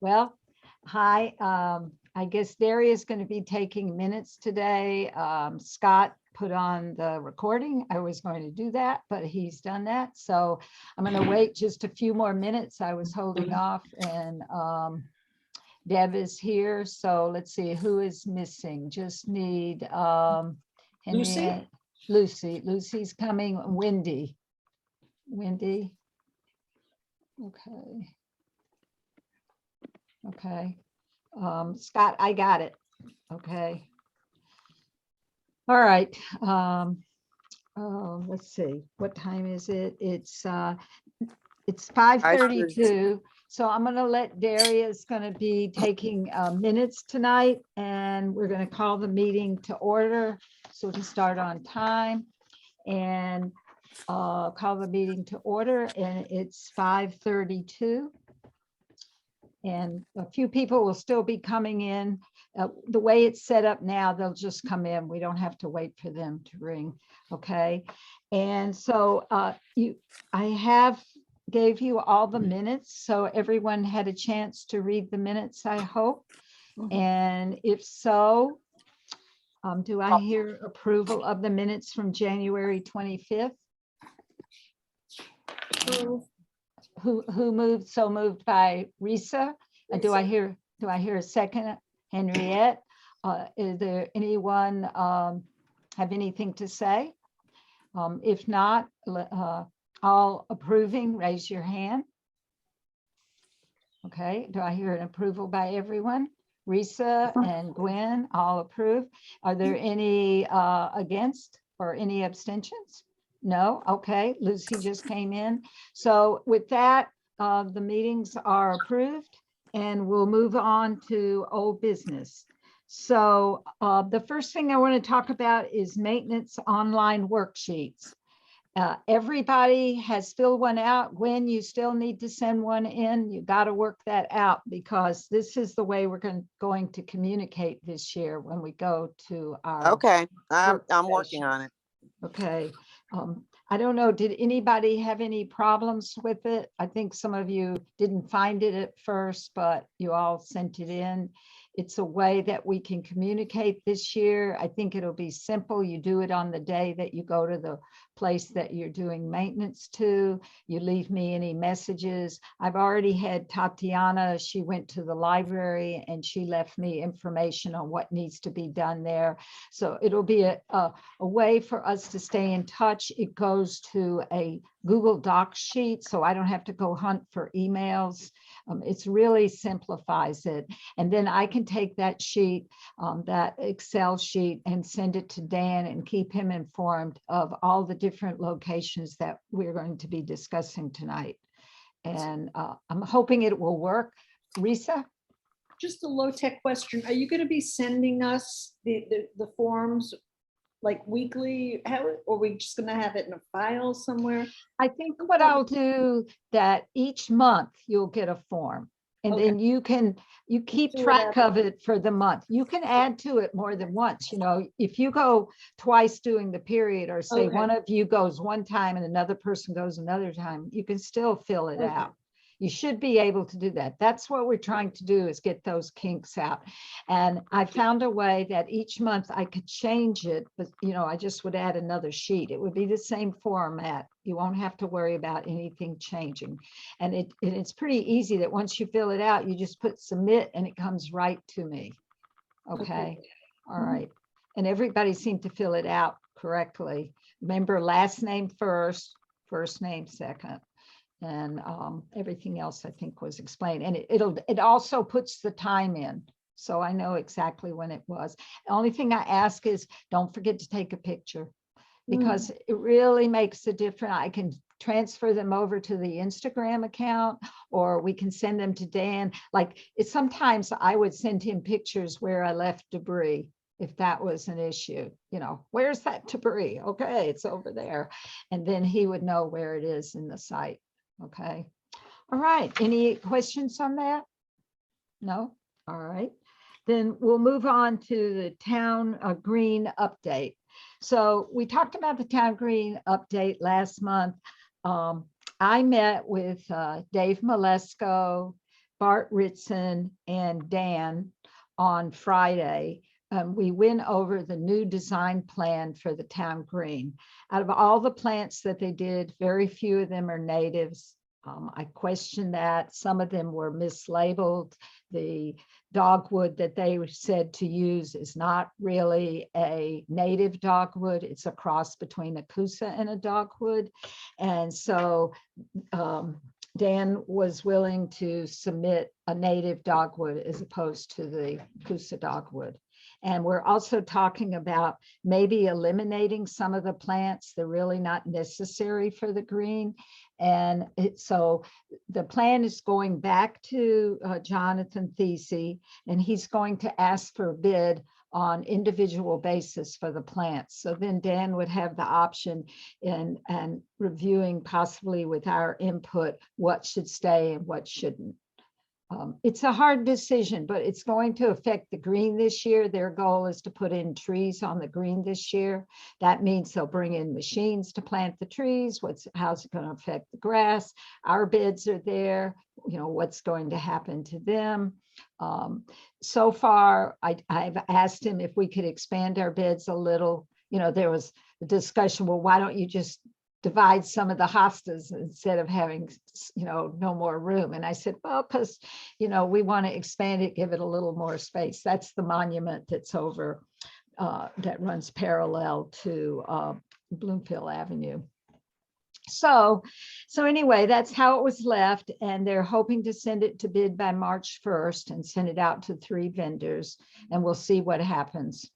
Well, hi. I guess Darius is going to be taking minutes today. Scott put on the recording. I was going to do that, but he's done that. So I'm going to wait just a few more minutes. I was holding off, and Deb is here. So let's see who is missing. Just need Henriette. Lucy's coming. Wendy. Okay. Okay. Scott, I got it. Okay. All right. Let's see. What time is it? It's 5:32. So I'm going to let Darius going to be taking minutes tonight, and we're going to call the meeting to order. So to start on time and call the meeting to order, and it's 5:32. And a few people will still be coming in. The way it's set up now, they'll just come in. We don't have to wait for them to ring. Okay. And so I gave you all the minutes. So everyone had a chance to read the minutes, I hope. And if so, do I hear approval of the minutes from January 25th? Who moved? So moved by Risa. Do I hear a second? Henriette. Is there anyone have anything to say? If not, all approving, raise your hand. Okay. Do I hear an approval by everyone? Risa and Gwen all approve. Are there any against or any abstentions? No. Okay. Lucy just came in. So with that, the meetings are approved, and we'll move on to old business. So the first thing I want to talk about is maintenance online worksheets. Everybody has filled one out. Gwen, you still need to send one in. You got to work that out, because this is the way we're going to communicate this year when we go to our. Okay, I'm working on it. Okay. I don't know, did anybody have any problems with it? I think some of you didn't find it at first, but you all sent it in. It's a way that we can communicate this year. I think it'll be simple. You do it on the day that you go to the place that you're doing maintenance to. You leave me any messages. I've already had Tatiana. She went to the library and she left me information on what needs to be done there. So it'll be a way for us to stay in touch. It goes to a Google Docs sheet, so I don't have to go hunt for emails. It's really simplifies it. And then I can take that sheet, that Excel sheet, and send it to Dan and keep him informed of all the different locations that we're going to be discussing tonight. And I'm hoping it will work. Risa? Just a low-tech question. Are you going to be sending us the forms like weekly? How, or are we just going to have it in a file somewhere? I think what I'll do, that each month you'll get a form, and Okay. then you keep Do track whatever. of it for the month. You can add to it more than once. You know, if you go twice during the period, or say Okay. one of you goes one time and another person goes another time, you can still fill it Okay. out. You should be able to do that. That's what we're trying to do, is get those kinks out. And I found a way that each month I could change it, but I just would add another sheet. It would be the same format. You won't have to worry about anything changing. And it's pretty easy that once you fill it out, you just put submit and it comes right to me. Okay. All right. And everybody seemed to fill it out correctly. Remember, last name first, first name second. And everything else I think was explained, and it also puts the time in, so I know exactly when it was. The only thing I ask is don't forget to take a picture, because it really makes a difference. I can transfer them over to the Instagram account, or we can send them to Dan. Like sometimes I would send him pictures where I left debris, if that was an issue. Where's that debris? Okay, it's over there, and then he would know where it is in the site. Okay. All right. Any questions on that? No? All right. Then we'll move on to the town green update. So we talked about the town green update last month. I met with Dave Malesko, Bart Ritson, and Dan on Friday. We went over the new design plan for the town green. Out of all the plants that they did, very few of them are natives. I questioned that. Some of them were mislabeled. The dogwood that they said to use is not really a native dogwood. It's a cross between a kusa and a dogwood. And so Dan was willing to submit a native dogwood as opposed to the kusa dogwood. And we're also talking about maybe eliminating some of the plants. They're really not necessary for the green. And so the plan is going back to Jonathan Thesey, and he's going to ask for a bid on individual basis for the plants. So then Dan would have the option in and reviewing possibly with our input what should stay and what shouldn't. It's a hard decision, but it's going to affect the green this year. Their goal is to put in trees on the green this year. That means they'll bring in machines to plant the trees. How's it going to affect the grass? Our bids are there. You know, what's going to happen to them? So far, I've asked him if we could expand our bids a little. You know, there was a discussion, well, why don't you just divide some of the hostas instead of having, you know, no more room. And I said, well, because, you know, we want to expand it, give it a little more space. That's the monument that's over, that runs parallel to Bloomfield Avenue. So anyway, that's how it was left. And they're hoping to send it to bid by March 1st and send it out to 3 vendors. And we'll see what happens.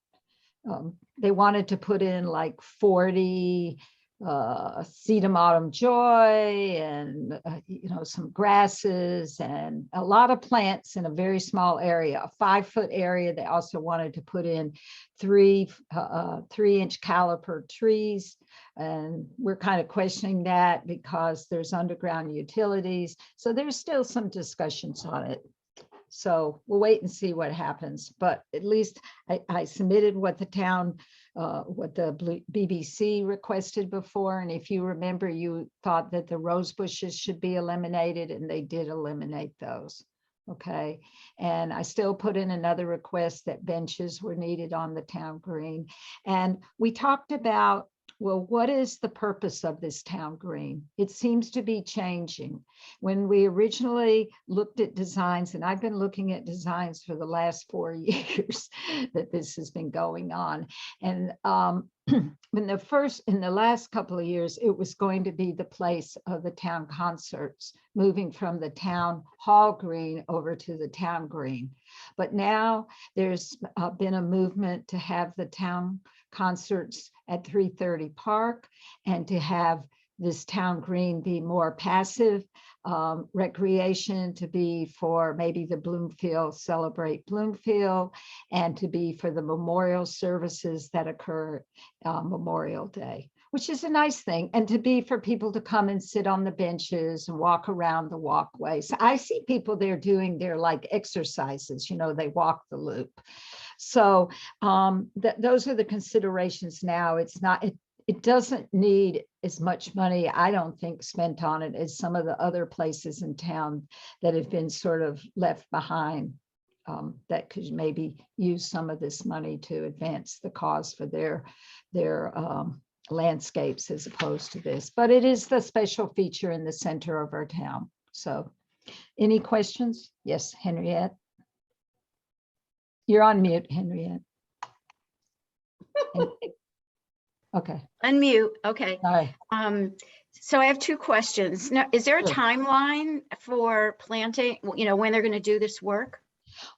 They wanted to put in like 40 sedum autumn joy and you know, some grasses and a lot of plants in a very small area, a 5-foot area. They also wanted to put in 3-inch caliper trees, and we're kind of questioning that because there's underground utilities. So there's still some discussions on it. So we'll wait and see what happens. But at least I submitted what the town, what the BBC requested before. And if you remember, you thought that the rose bushes should be eliminated, and they did eliminate those. Okay. And I still put in another request that benches were needed on the town green. And we talked about, well, what is the purpose of this town green? It seems to be changing. When we originally looked at designs, and I've been looking at designs for the last 4 years that this has been going on. And in the last couple of years, it was going to be the place of the town concerts, moving from the town hall green over to the town green. But now there's been a movement to have the town concerts at 330 Park and to have this town green be more passive recreation, to be for maybe the Bloomfield Celebrate Bloomfield, and to be for the memorial services that occur Memorial Day, which is a nice thing, and to be for people to come and sit on the benches and walk around the walkways. I see people there doing their like exercises, you know, they walk the loop. So those are the considerations now. It's not, it doesn't need as much money, I don't think, spent on it as some of the other places in town that have been sort of left behind, that could maybe use some of this money to advance the cause for their landscapes as opposed to this. But it is the special feature in the center of our town. So any questions? Yes, Henriette. You're on mute, Henriette. Okay. Unmute. Okay. Sorry. So I have 2 questions. Now, is there a Sure. timeline for planting, you know, when they're going to do this work?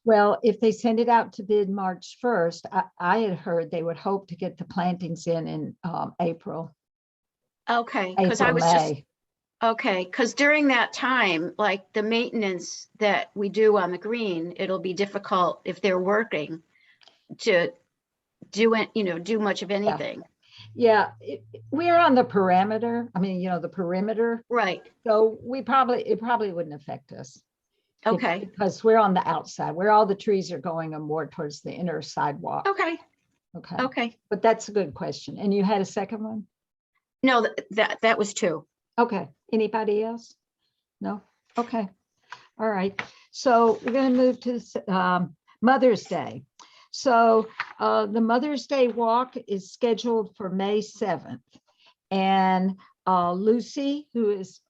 Well, if they send it out to bid March 1st, I had heard they would hope to get the plantings in April. Okay, because I was just, May. okay, because during that time, like the maintenance that we do on the green, it'll be difficult if they're working to do it, you know, do much of anything. Yeah, we're on the perimeter. I mean, you know, the perimeter. Right. So it probably wouldn't affect us. Okay. Because we're on the outside, where all the trees are going and more towards the inner sidewalk. Okay. Okay. Okay. But that's a good question. And you had a second one? No, that was 2. Okay. Anybody else? No? Okay. All right. So we're going to move to Mother's Day. So the Mother's Day walk is scheduled for May 7th. And Lucy, who is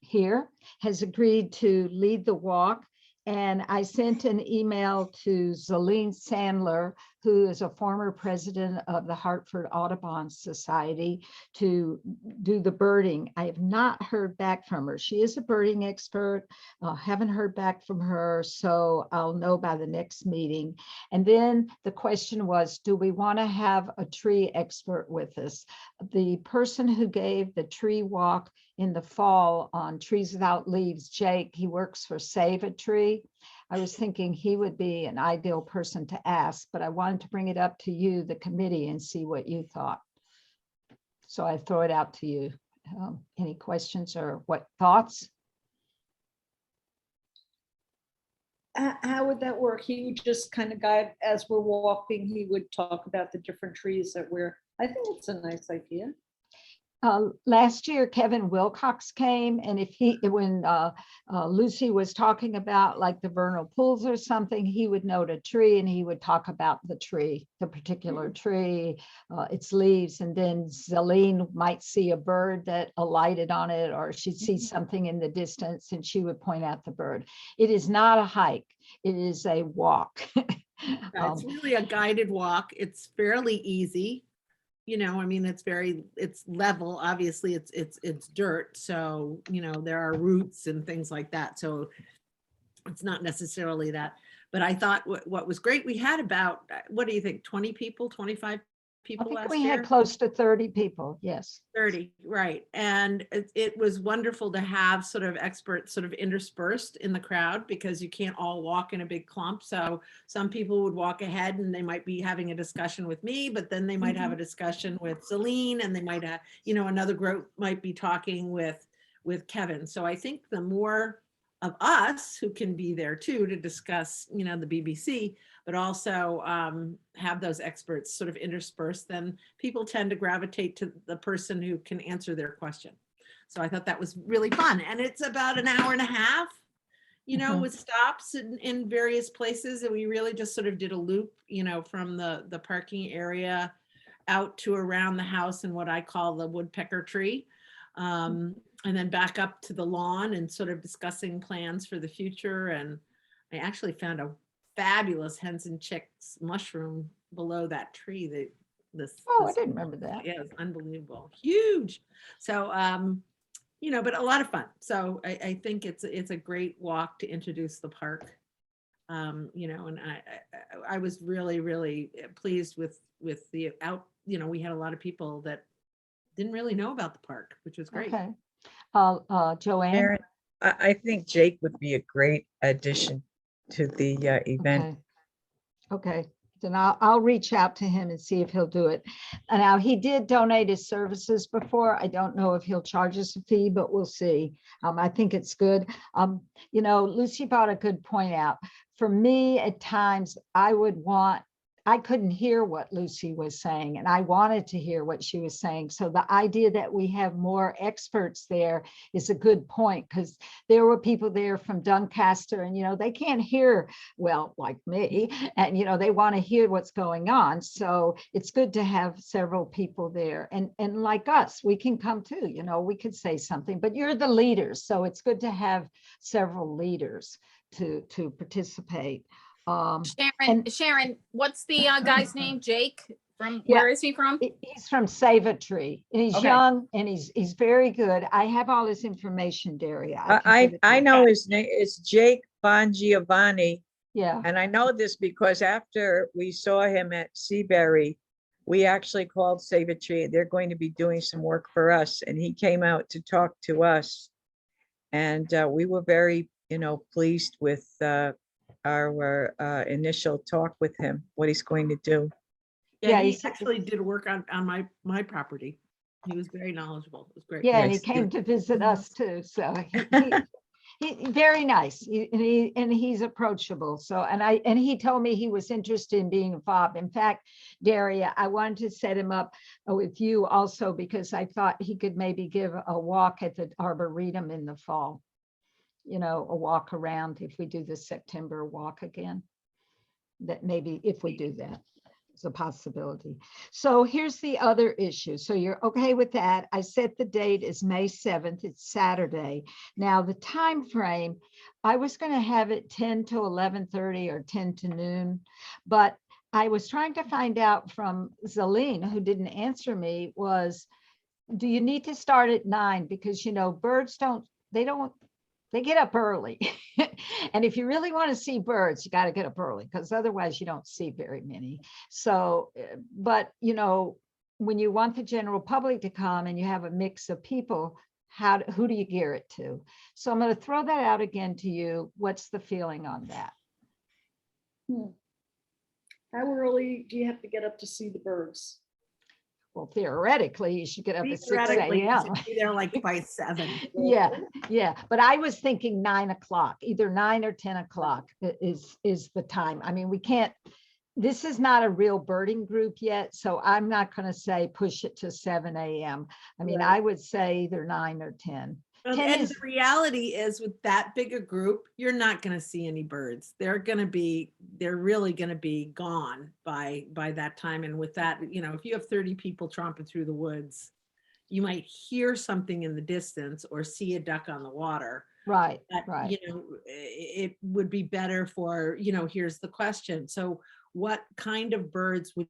here, has agreed to lead the walk. And I sent an email to Zelene Sandler, who is a former president of the Hartford Audubon Society, to do the birding. I have not heard back from her. She is a birding expert. Haven't heard back from her, so I'll know by the next meeting. And then the question was, do we want to have a tree expert with us? The person who gave the tree walk in the fall on Trees Without Leaves, Jake, he works for Save a Tree. I was thinking he would be an ideal person to ask, but I wanted to bring it up to you, the committee, and see what you thought. So I throw it out to you. Any questions or what thoughts? How would that work? He would just kind of guide as we're walking. He would talk about the different trees that I think it's a nice idea. Last year, Kevin Wilcox came, and when Lucy was talking about like the vernal pools or something, he would note a tree and he would talk about the tree, the particular tree, its leaves, and then Zelene might see a bird that alighted on it, or she'd see something in the distance and she would point out the bird. It is not a hike, it is a walk. It's really a guided walk. It's fairly easy. You know, I mean, it's level. Obviously, it's dirt. So, you know, there are roots and things like that. So it's not necessarily that. But I thought what was great, we had about, what do you think, 20 people, 25 people I think last we year? had close to 30 people, yes. 30, right. And it was wonderful to have sort of experts sort of interspersed in the crowd, because you can't all walk in a big clump. So some people would walk ahead and they might be having a discussion with me, but then they might have a discussion with Zelene, and they might have, you know, another group might be talking with Kevin. So I think the more of us who can be there too to discuss, you know, the BBC, but also have those experts sort of interspersed, then people tend to gravitate to the person who can answer their question. So I thought that was really fun. And it's about an hour and a half, you know, with stops in various places. And we really just sort of did a loop, you know, from the parking area out to around the house and what I call the woodpecker tree. And then back up to the lawn and sort of discussing plans for the future. And I actually found a fabulous hens and chicks mushroom below that tree. I didn't remember that. Yeah, it's unbelievable, huge. So, you know, but a lot of fun. So I think it's a great walk to introduce the park. You know, and I was really, really pleased with the you know, we had a lot of people that didn't really know about the park, which was great. Okay. Joanne? Sharon, I think Jake would be a great addition to the event. Okay. Then I'll reach out to him and see if he'll do it. And now, he did donate his services before. I don't know if he'll charge us a fee, but we'll see. I think it's good. You know, Lucy brought a good point out. For me, at times, I couldn't hear what Lucy was saying, and I wanted to hear what she was saying. So the idea that we have more experts there is a good point, because there were people there from Doncaster, and, you know, they can't hear well like me, and, you know, they want to hear what's going on. So it's good to have several people there, and like us, we can come too, you know, we could say something, but you're the leaders. So it's good to have several leaders to participate. Sharon, what's the guy's name? Jake? From Yeah. where is he from? He's from Save a Tree. And he's Okay. young and he's very good. I have all his information, Daria. I know his name is Jake Bongiovanni, Yeah. and I know this because after we saw him at Seabury, we actually called Save a Tree. They're going to be doing some work for us, and he came out to talk to us, and we were very, you know, pleased with our initial talk with him, what he's going to do. Yeah, he he's actually did work on my property. He was very knowledgeable. It was great. Yeah, and he Yes. came to visit us too. So Very nice. And he's approachable. So, and he told me he was interested in being involved. In fact, Daria, I wanted to set him up with you also because I thought he could maybe give a walk at the Arboretum in the fall. You know, a walk around if we do the September walk again. That maybe if we do that. It's a possibility. So here's the other issue. So you're okay with that. I set the date is May 7th. It's Saturday. Now the time frame, I was going to have it 10 to 11:30 or 10 to noon, but I was trying to find out from Zaline, who didn't answer me, was, do you need to start at 9? Because, you know, birds they get up early. And if you really want to see birds, you got to get up early because otherwise you don't see very many. So, but you know, when you want the general public to come and you have a mix of people, who do you gear it to? So I'm going to throw that out again to you. What's the feeling on that? How early do you have to get up to see the birds? Well, theoretically, you should get up at 6 Theoretically, you a.m. should be there like by 7. Yeah. But I was thinking 9 o'clock, either 9 or 10 o'clock is the time. I mean, we can't, this is not a real birding group yet, so I'm not going to say push it to 7 a.m. I mean, Right. I would say either 9 or 10. And 10 the is, reality is with that big a group, you're not going to see any birds. They're really going to be gone by that time. And with that, you know, if you have 30 people tromping through the woods, you might hear something in the distance or see a duck on the water. right, But, right. you know, it would be better for, you know, here's the question. So what kind of birds would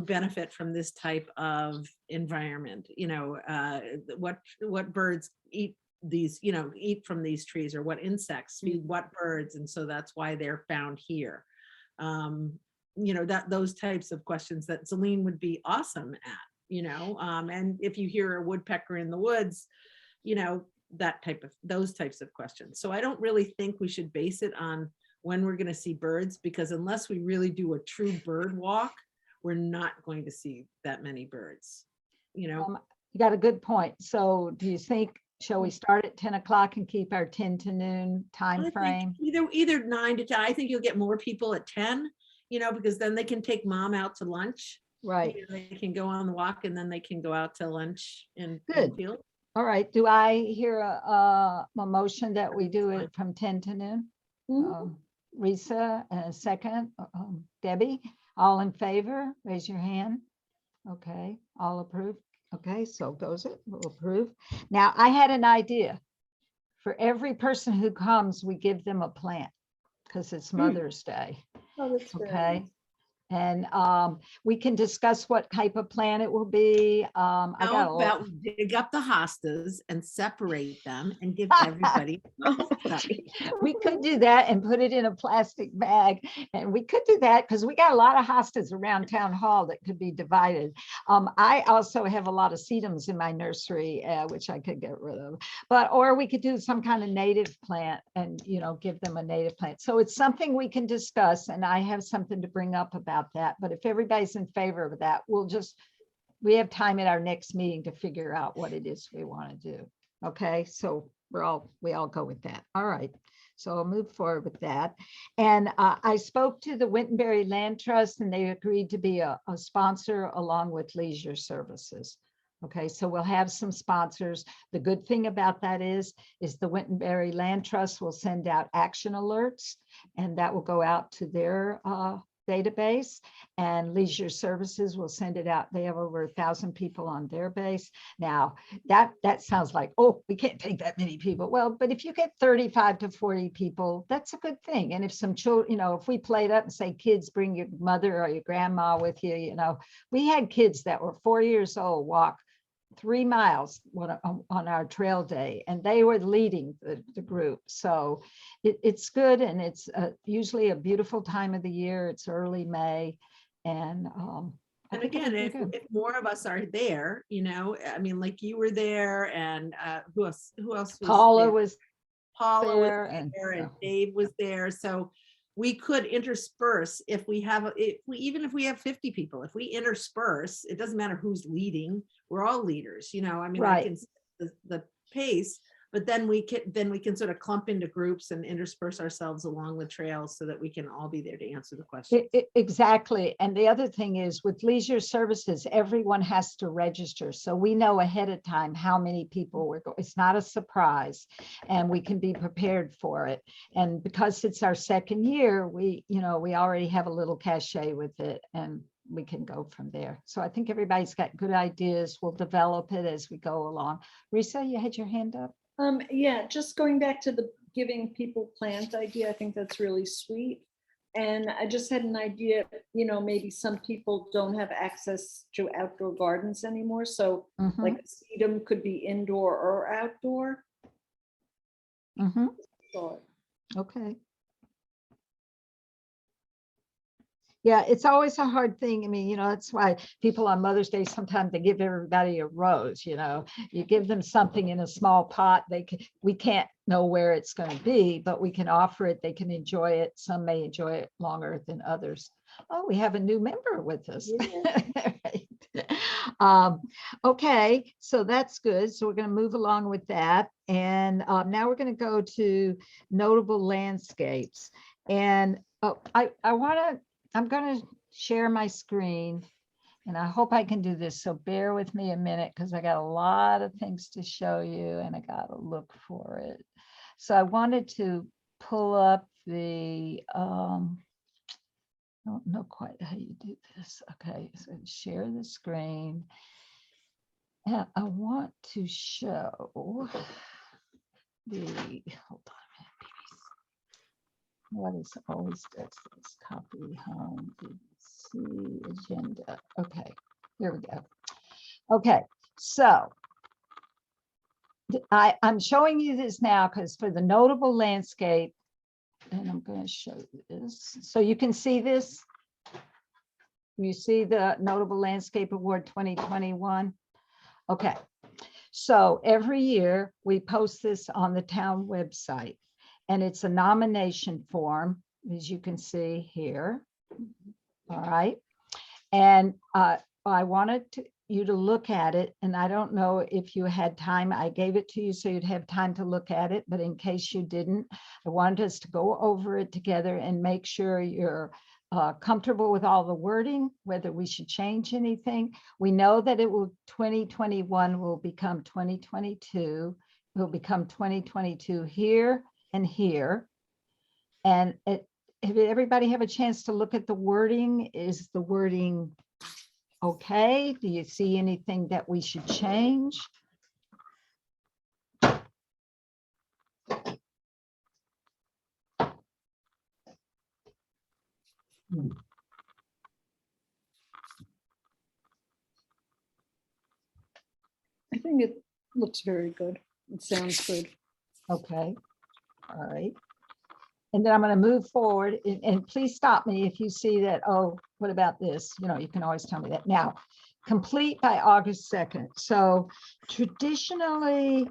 benefit from this type of environment? You know, what birds eat these, you know, eat from these trees, or what insects feed what birds, and so that's why they're found here. You know, those types of questions that Celine would be awesome at, you know, and if you hear a woodpecker in the woods, you know, those types of questions. So I don't really think we should base it on when we're going to see birds, because unless we really do a true bird walk, we're not going to see that many birds, you know. You got a good point. So do you think, shall we start at 10 o'clock and keep our 10 to noon I time think frame? either 9 to 10. I think you'll get more people at 10, you know, because then they can take mom out to lunch. Right. You know, they can go on the walk and then they can go out to lunch in Good. Bloomfield. All right. Do I hear a motion that we do it from 10 to noon? Risa, a second. Debbie, all in favor, raise your hand. Okay, all approved. Okay, so goes it, we'll approve. Now, I had an idea. For every person who comes, we give them a plant because it's Mother's Day. Oh, that's very Okay. nice. And we can discuss what type of plant it will be. I got How a lot. about we dig up the hostas and separate them and give everybody a hosta? We could do that and put it in a plastic bag. And we could do that because we got a lot of hostas around town hall that could be divided. I also have a lot of sedums in my nursery, which I could get rid of. Or we could do some kind of native plant and, you know, give them a native plant. So it's something we can discuss, and I have something to bring up about that. But if everybody's in favor of that, we have time at our next meeting to figure out what it is we want to do. Okay, so we all go with that. All right, so I'll move forward with that. And I spoke to the Wittenberry Land Trust, and they agreed to be a sponsor along with Leisure Services. Okay, so we'll have some sponsors. The good thing about that is the Wittenberry Land Trust will send out action alerts, and that will go out to their database, and Leisure Services will send it out. They have over 1,000 people on their base. Now that sounds like, oh, we can't take that many people. Well, but if you get 35 to 40 people, that's a good thing. And if some children, you know, if we played up and say, kids, bring your mother or your grandma with you, you know, we had kids that were 4 years old walk 3 miles on our trail day, and they were leading the group. So it's good, and it's usually a beautiful time of the year. It's early May, and And again, if more of us are there, you know, I mean, like you were there, and who else was Paula there? was Paula was there, there, and yeah. Dave was there. So we could intersperse if we have, even if we have 50 people, if we intersperse, it doesn't matter who's leading, we're all leaders, you know, I mean, I Right. can set the pace, but then we can sort of clump into groups and intersperse ourselves along the trails so that we can all be there to answer the questions. Exactly. And the other thing is with leisure services, everyone has to register. So we know ahead of time how many people we're going. It's not a surprise and we can be prepared for it. And because it's our second year, we already have a little cachet with it and we can go from there. So I think everybody's got good ideas. We'll develop it as we go along. Risa, you had your hand up? Yeah, just going back to the giving people plants idea, I think that's really sweet. And I just had an idea, maybe some people don't have access to outdoor gardens anymore. So Mhm, like a sedum could be indoor or outdoor. mhm. So Okay. Yeah, it's always a hard thing. I mean, that's why people on Mother's Day, sometimes they give everybody a rose, you give them something in a small pot, we can't know where it's going to be, but we can offer it. They can enjoy it. Some may enjoy it longer than others. Oh, we have a new member with us. Right. Okay, so that's good. So we're going to move along with that. And now we're going to go to notable landscapes. And I'm going to share my screen and I hope I can do this. So bear with me a minute because I got a lot of things to show you and I got to look for it. So I wanted to pull up the, I don't know quite how you do this. Okay, so share the screen. And I want to show the, hold on. What is always does this? Copy home, BBC agenda. Okay, here we go. Okay, so I'm showing you this now because for the notable landscape, and I'm going to show you this. So you can see this. You see the Notable Landscape Award 2021. Okay, so every year we post this on the town website. And it's a nomination form, as you can see here. All right. And I wanted you to look at it. And I don't know if you had time. I gave it to you so you'd have time to look at it. But in case you didn't, I wanted us to go over it together and make sure you're comfortable with all the wording, whether we should change anything. We know that 2021 will become 2022. It will become 2022 here and here. And if everybody have a chance to look at the wording, is the wording okay? Do you see anything that we should change? I think it looks very good. It sounds good. Okay, all right. And then I'm going to move forward and please stop me if you see that, oh, what about this? You can always tell me that. Now, complete by August 2nd. So traditionally,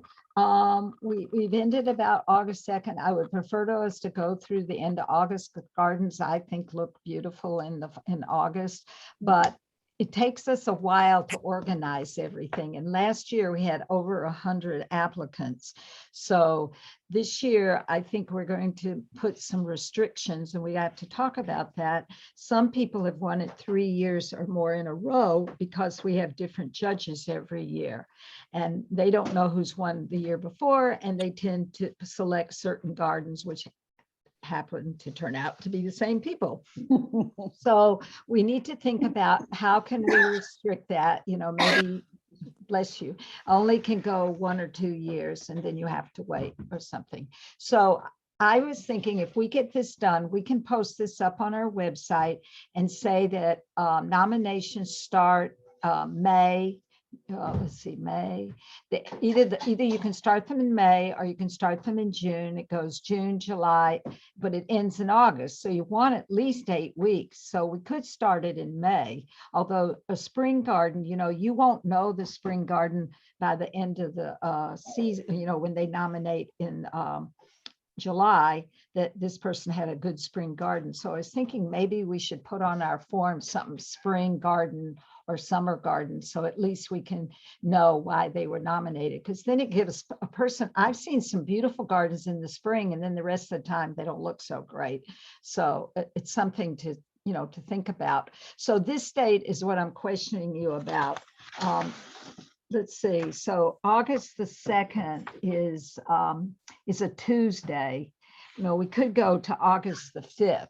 we've ended about August 2nd. I would prefer to us to go through the end of August. The gardens, I think, look beautiful in August, but it takes us a while to organize everything. And last year we had over 100 applicants. So this year, I think we're going to put some restrictions and we have to talk about that. Some people have won it 3 years or more in a row because we have different judges every year and they don't know who's won the year before. And they tend to select certain gardens, which happen to turn out to be the same people. So we need to think about how can we restrict that, maybe, bless you, only can go 1 or 2 years and then you have to wait or something. So I was thinking if we get this done, we can post this up on our website and say that nominations start May. Let's see, May. Either you can start them in May or you can start them in June. It goes June, July, but it ends in August. So you want at least 8 weeks. So we could start it in May. Although a spring garden, you won't know the spring garden by the end of the season, when they nominate in July that this person had a good spring garden. So I was thinking maybe we should put on our form something spring garden or summer garden, so at least we can know why they were nominated, because then it gives a person, I've seen some beautiful gardens in the spring and then the rest of the time they don't look so great. So it's something to, you know, to think about. So this date is what I'm questioning you about. Let's see, so August the 2nd is a Tuesday. You know, we could go to August the 5th,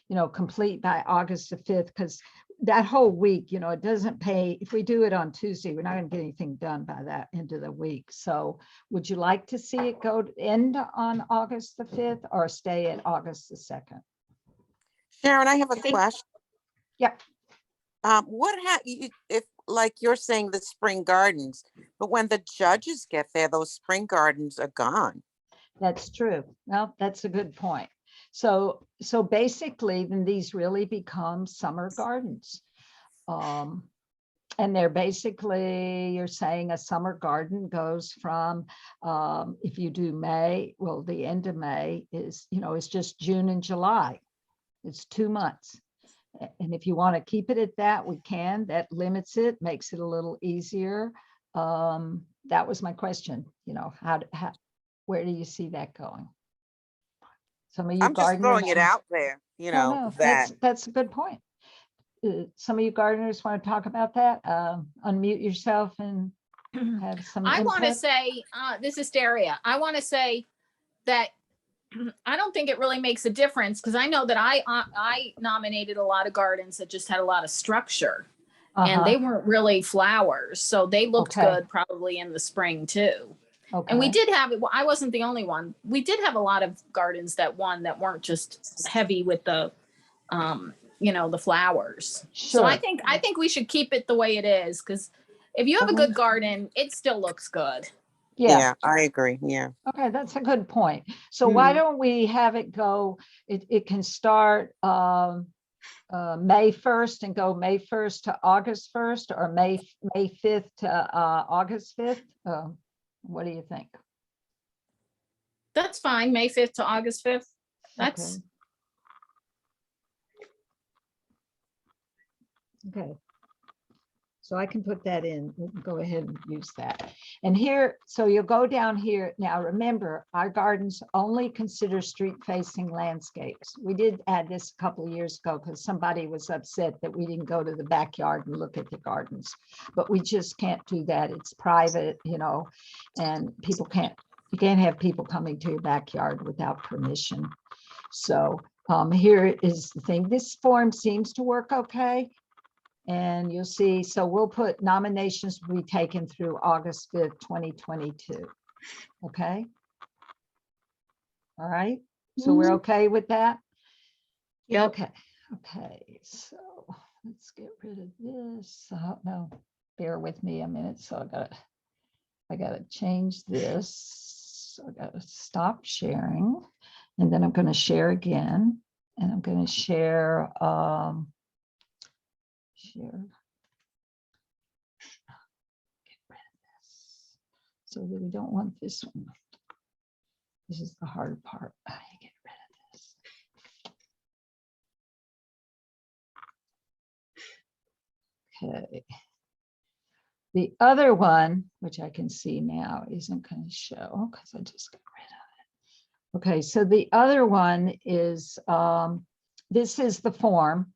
you know, complete by August the 5th, because that whole week, you know, it doesn't pay. If we do it on Tuesday, we're not going to get anything done by that end of the week. So would you like to see it go to end on August the 5th or stay at August the 2nd? Sharon, I have a think- question. Yep. If, like you're saying, the spring gardens, but when the judges get there, those spring gardens are gone. That's true. Well, that's a good point. So basically, then these really become summer gardens. And they're basically, you're saying a summer garden goes from, if you do May, well, the end of May is, you know, it's just June and July. It's 2 months. And if you want to keep it at that, we can. That limits it, makes it a little easier. That was my question, you know, where do you see that going? Some of you I'm just throwing it gardeners- out there, you No, know, no, that. that's a good point. Some of you gardeners want to talk about that? Unmute yourself and have some I want to input. say, this is Daria. I want to say that I don't think it really makes a difference, because I know that I nominated a lot of gardens that just had a lot of structure, and they weren't really flowers. So they looked Okay. good probably in the spring too. And we Okay. did have it. Well, I wasn't the only one. We did have a lot of gardens that won that weren't just heavy with the, you know, the flowers. So I Sure. think we should keep it the way it is, because if you have a good garden, it still looks good. Yeah. Yeah, I agree. Yeah. Okay, that's a good point. So why don't we have it go, it can start May 1st and go May 1st to August 1st, or May 5th to August 5th? What do you think? That's fine. May 5th to August 5th. That's, Okay. So I can put that in, we can go ahead and use that. And here, so you'll go down here. Now, remember, our gardens only consider street facing landscapes. We did add this a couple of years ago because somebody was upset that we didn't go to the backyard and look at the gardens, but we just can't do that. It's private, you know, and you can't have people coming to your backyard without permission. So here is the thing. This form seems to work okay. And you'll see, so we'll put nominations will be taken through August 5th, 2022. Okay. All right. So we're okay with that? Yep. Okay. Okay. So let's get rid of this. No, bear with me a minute. So I gotta change this. So I gotta stop sharing, and then I'm going to share again, and I'm going to share. Share. Get rid of this. So that we don't want this one. This is the hard part. How do you get rid of this? Okay. The other one, which I can see now, isn't going to show because I just got rid of it. Okay, so the other one is, this is the form.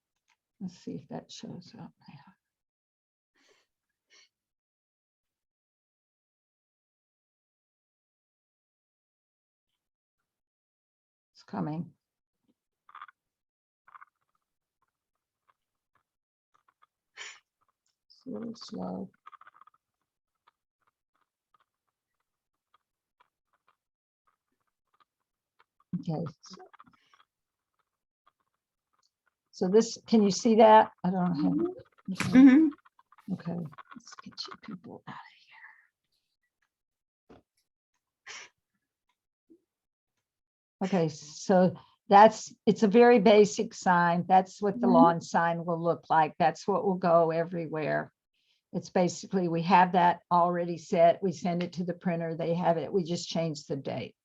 Let's see if that shows up now. It's coming. It's a little slow. Okay. So this, can you see that? I don't know. Okay. Mhm. Okay, let's get you people out of here. Okay, so it's a very basic sign. That's what the lawn sign will look like. That's what will go everywhere. It's basically, we have that already set. We send it to the printer. They have it. We just change the date.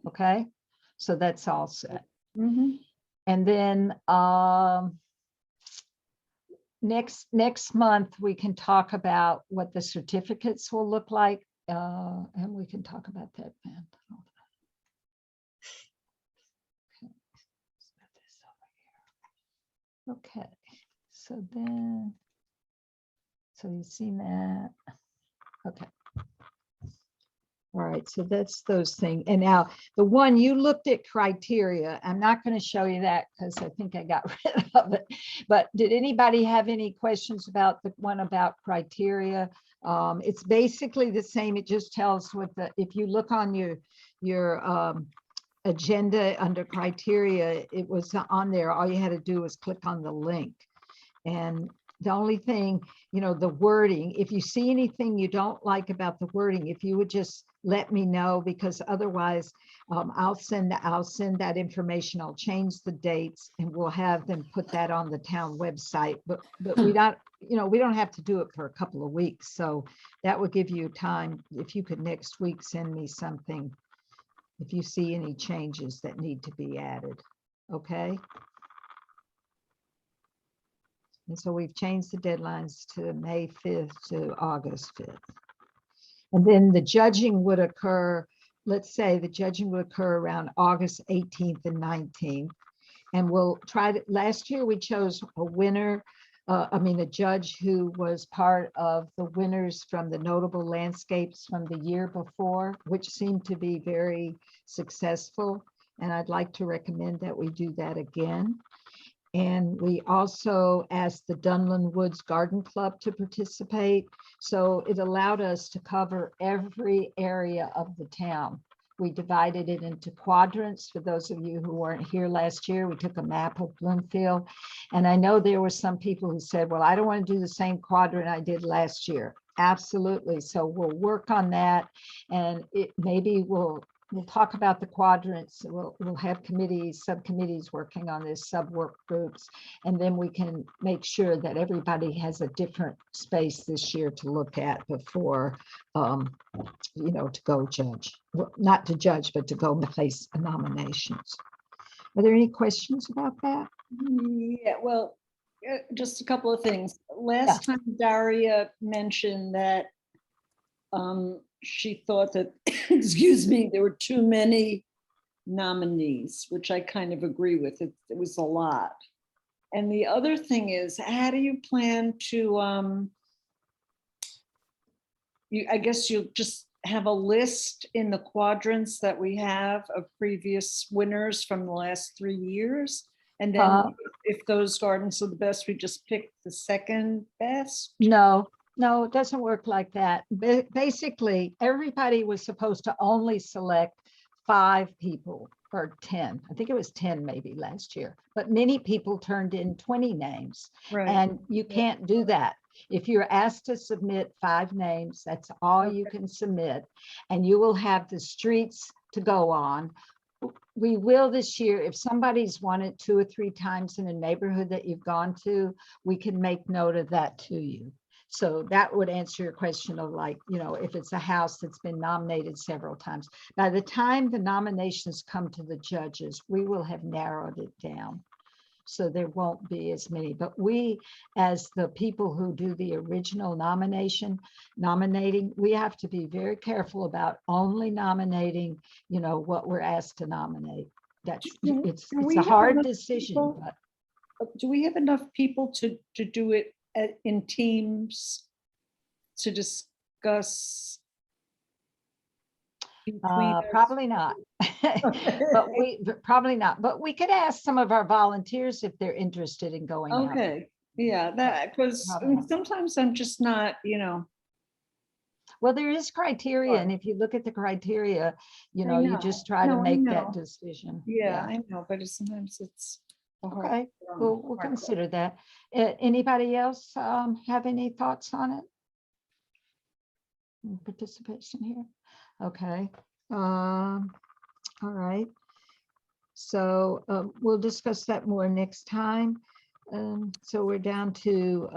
Okay. So that's all set. Mhm. And then next month, we can talk about what the certificates will look like. And we can talk about that then. Okay, so then, so you've seen that. Okay. All right, so that's those things. And now the one you looked at criteria, I'm not going to show you that because I think I got rid of it. But did anybody have any questions about the one about criteria? It's basically the same. It just tells what the, if you look on your agenda under criteria, it was on there. All you had to do was click on the link. And the only thing, you know, the wording, if you see anything you don't like about the wording, if you would just let me know, because otherwise I'll send that information. I'll change the dates and we'll have them put that on the town website. But we don't, you know, we don't have to do it for a couple of weeks. So that would give you time. If you could next week send me something, if you see any changes that need to be added. Okay. And so we've changed the deadlines to May 5th to August 5th. And then the judging would occur, let's say the judging would occur around August 18th and 19th. And we'll try to, last year we chose a winner, a judge who was part of the winners from the notable landscapes from the year before, which seemed to be very successful. And I'd like to recommend that we do that again. And we also asked the Dunlin Woods Garden Club to participate. So it allowed us to cover every area of the town. We divided it into quadrants. For those of you who weren't here last year, we took a map of Bloomfield. And I know there were some people who said, well, I don't want to do the same quadrant I did last year. Absolutely. So we'll work on that. And maybe we'll talk about the quadrants. We'll have committees, subcommittees working on this, sub-work groups, and then we can make sure that everybody has a different space this year to look at before, you know, to go judge. Well, not to judge, but to go place nominations. Are there any questions about that? Yeah, well, just a couple of things. Last time Daria mentioned that she thought that, excuse me, there were too many nominees, which I kind of agree with. It was a lot. And the other thing is, how do you plan to, I guess you'll just have a list in the quadrants that we have of previous winners from the last 3 years. And then if those gardens are the best, we just pick the second best? No, it doesn't work like that. Basically, everybody was supposed to only select 5 people or 10. I think it was 10 maybe last year, but many people turned in 20 names. Right. And you can't do that. If you're asked to submit 5 names, that's all you can submit. And you will have the streets to go on. We will this year, if somebody's won it 2 or 3 times in a neighborhood that you've gone to, we can make note of that to you. So that would answer your question of, like, you know, if it's a house that's been nominated several times. By the time the nominations come to the judges, we will have narrowed it down. So there won't be as many. But we, as the people who do the original nominating, we have to be very careful about only nominating, you know, what we're asked to nominate. It's a hard decision. But do we have enough people to do it in teams to discuss? Probably not. Probably not. But we could ask some of our volunteers if they're interested in going out. Okay, yeah, that, because sometimes I'm just not, you know. Well, there is criteria, and if you look at the criteria, you know, you just try to make that decision. Yeah, I know, but sometimes it's okay. We'll consider that. Anybody else have any thoughts on it? Participation here. Okay. All right. So we'll discuss that more next time. So we're down to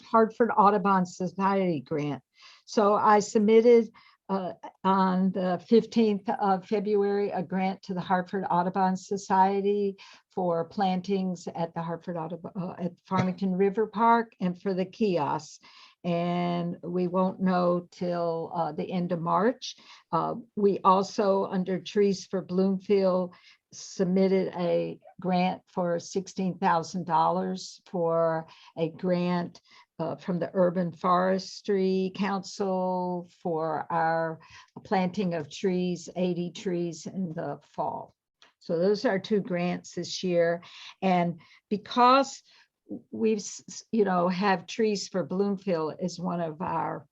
Hartford Audubon Society grant. So I submitted on the 15th of February, a grant to the Hartford Audubon Society for plantings at the Hartford Audubon, at Farmington River Park, and for the kiosks. And we won't know till the end of March. We also, under Trees for Bloomfield, submitted a grant for $16,000 for a grant from the Urban Forestry Council for our planting of trees, 80 trees in the fall. So those are 2 grants this year. And because we've, have Trees for Bloomfield as one of our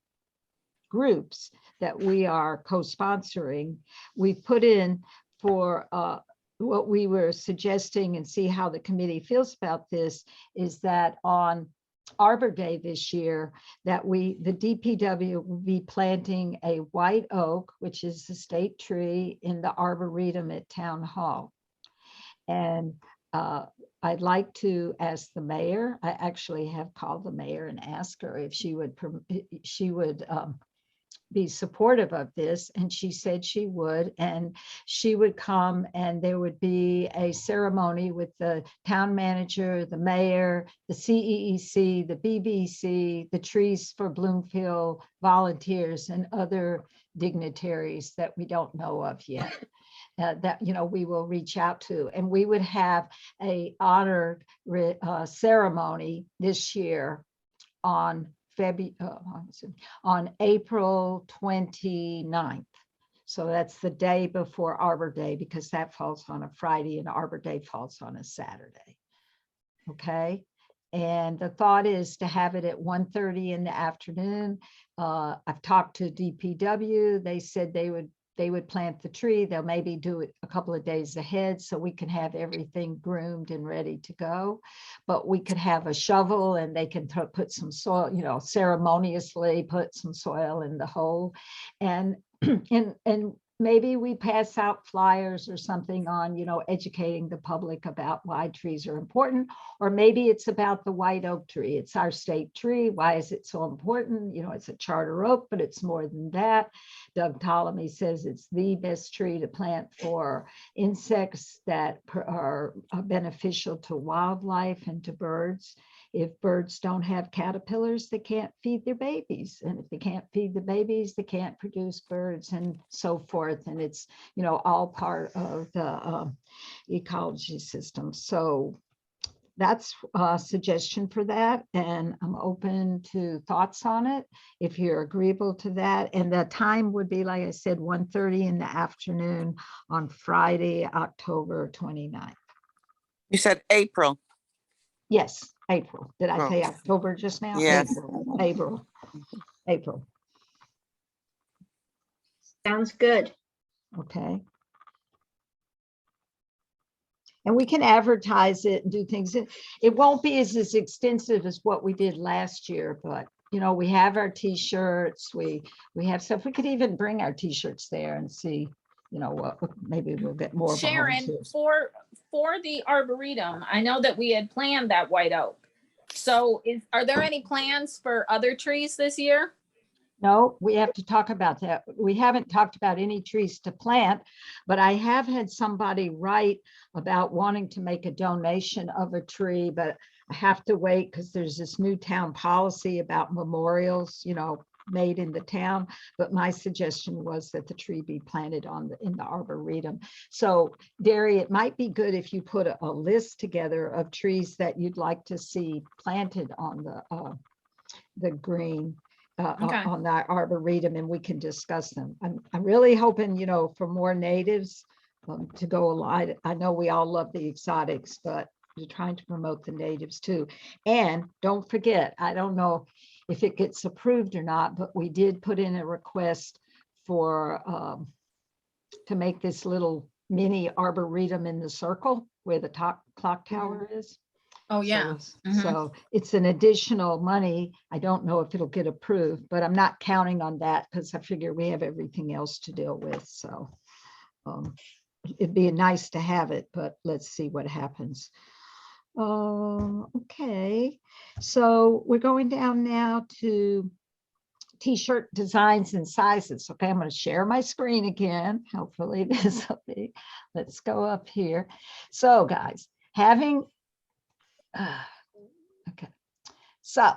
groups that we are co-sponsoring, we've put in for what we were suggesting, and see how the committee feels about this, is that on Arbor Day this year, that the DPW will be planting a white oak, which is the state tree, in the Arboretum at Town Hall. And I'd like to ask the mayor, I actually have called the mayor and asked her if she would be supportive of this, and she said she would, and she would come, and there would be a ceremony with the town manager, the mayor, the CEEC, the BBC, the Trees for Bloomfield volunteers, and other dignitaries that we don't know of yet. That we will reach out to, and we would have a honored ceremony this year on April 29th. So that's the day before Arbor Day, because that falls on a Friday and Arbor Day falls on a Saturday. Okay. And the thought is to have it at 1:30 in the afternoon. I've talked to DPW. They said they would plant the tree. They'll maybe do it a couple of days ahead so we can have everything groomed and ready to go. But we could have a shovel, and they can put some soil, ceremoniously put some soil in the hole. And maybe we pass out flyers or something on, educating the public about why trees are important. Or maybe it's about the white oak tree. It's our state tree. Why is it so important? It's a charter oak, but it's more than that. Doug Ptolemy says it's the best tree to plant for insects that are beneficial to wildlife and to birds. If birds don't have caterpillars, they can't feed their babies. And if they can't feed the babies, they can't produce birds, and so forth. And it's, all part of the ecology system. So that's a suggestion for that. And I'm open to thoughts on it if you're agreeable to that. And the time would be, like I said, 1:30 in the afternoon on Friday, October 29th. You said April. Yes, April. Did I say Oh. October just now? Yes. April. Sounds good. Okay. And we can advertise it and do things. It won't be as extensive as what we did last year, but we have our t-shirts, we have stuff. We could even bring our t-shirts there and see, what maybe we'll get more Sharon, volunteers. for the Arboretum, I know that we had planned that white oak. So are there any plans for other trees this year? No, we have to talk about that. We haven't talked about any trees to plant, but I have had somebody write about wanting to make a donation of a tree, but I have to wait because there's this new town policy about memorials, made in the town. But my suggestion was that the tree be planted in the Arboretum. So Derry, it might be good if you put a list together of trees that you'd like to see planted on the green. Okay. On the Arboretum, and we can discuss them. I'm really hoping, for more natives to go along. I know we all love the exotics, but we're trying to promote the natives too. And don't forget, I don't know if it gets approved or not, but we did put in a request for to make this little mini Arboretum in the circle where the clock tower is. Oh, yeah. So it's an additional money. I don't know if it'll get approved, but I'm not counting on that because I figure we have everything else to deal with. So it'd be nice to have it, but let's see what happens. Okay, so we're going down now to t-shirt designs and sizes. Okay, I'm going to share my screen again. Hopefully this will be, let's go up here. So guys, having, okay, so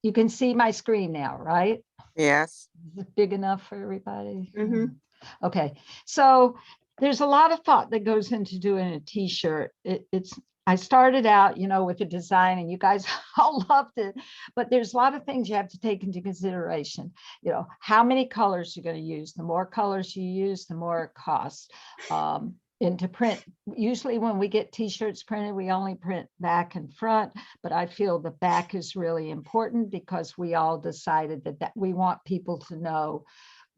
you can see my screen now, right? Yes. Is it big enough for everybody? Mhm. Okay, so there's a lot of thought that goes into doing a t-shirt. I started out, with the design and you guys all loved it, but there's a lot of things you have to take into consideration. How many colors you're going to use. The more colors you use, the more it costs. And to print, usually when we get t-shirts printed, we only print back and front, but I feel the back is really important because we all decided that we want people to know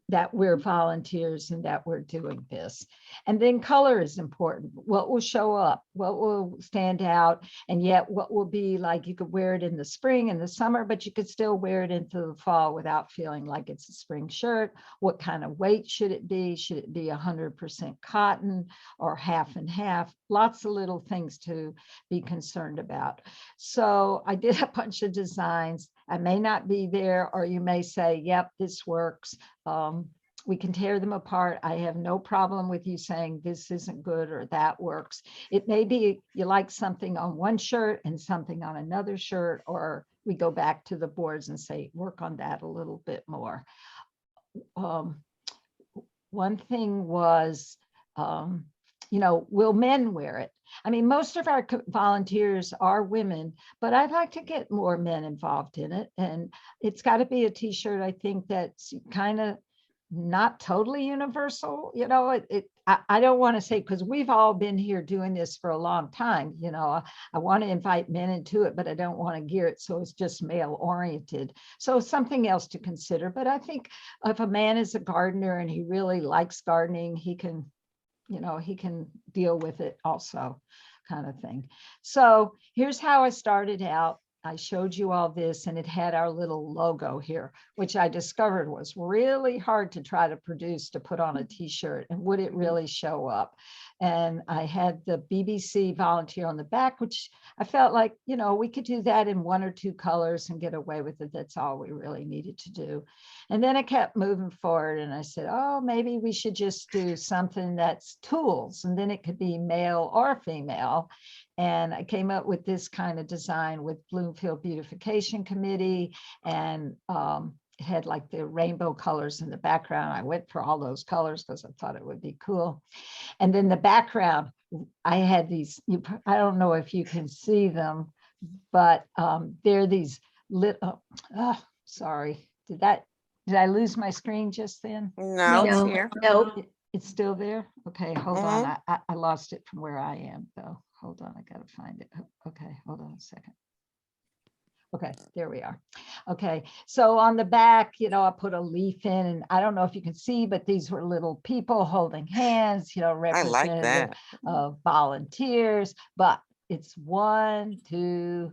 that we're volunteers and that we're doing this. And then color is important. What will show up, what will stand out, and yet what will be like you could wear it in the spring and the summer, but you could still wear it into the fall without feeling like it's a spring shirt. What kind of weight should it be? Should it be 100% cotton or half and half? Lots of little things to be concerned about. So I did a bunch of designs. I may not be there, or you may say, yep, this works. We can tear them apart. I have no problem with you saying this isn't good or that works. It may be you like something on one shirt and something on another shirt, or we go back to the boards and say, work on that a little bit more. One thing was, will men wear it? I mean, most of our volunteers are women, but I'd like to get more men involved in it. And it's got to be a t-shirt, I think, that's kind of not totally universal. I don't want to say, because we've all been here doing this for a long time. I want to invite men into it, but I don't want to gear it so it's just male oriented. So something else to consider. But I think if a man is a gardener and he really likes gardening, he can deal with it also, kind of thing. So here's how I started out. I showed you all this, and it had our little logo here, which I discovered was really hard to try to produce to put on a t-shirt. And would it really show up? And I had the BBC volunteer on the back, which I felt like, we could do that in 1 or 2 colors and get away with it. That's all we really needed to do. And then I kept moving forward and I said, oh, maybe we should just do something that's tools. And then it could be male or female. And I came up with this kind of design with Bloomfield Beautification Committee, and it had like the rainbow colors in the background. I went for all those colors because I thought it would be cool. And then the background, I had these, I don't know if you can see them, but they're these little, sorry, did I lose my screen just then? No, it's No. here. Nope. It's still there? Okay, hold on. I lost it from where I am though. Hold on, I gotta find it. Okay, hold on a second. Okay, there we are. Okay, so on the back, I put a leaf in, and I don't know if you can see, but these were little people holding hands, I like representative that. of volunteers, but it's 1, 2,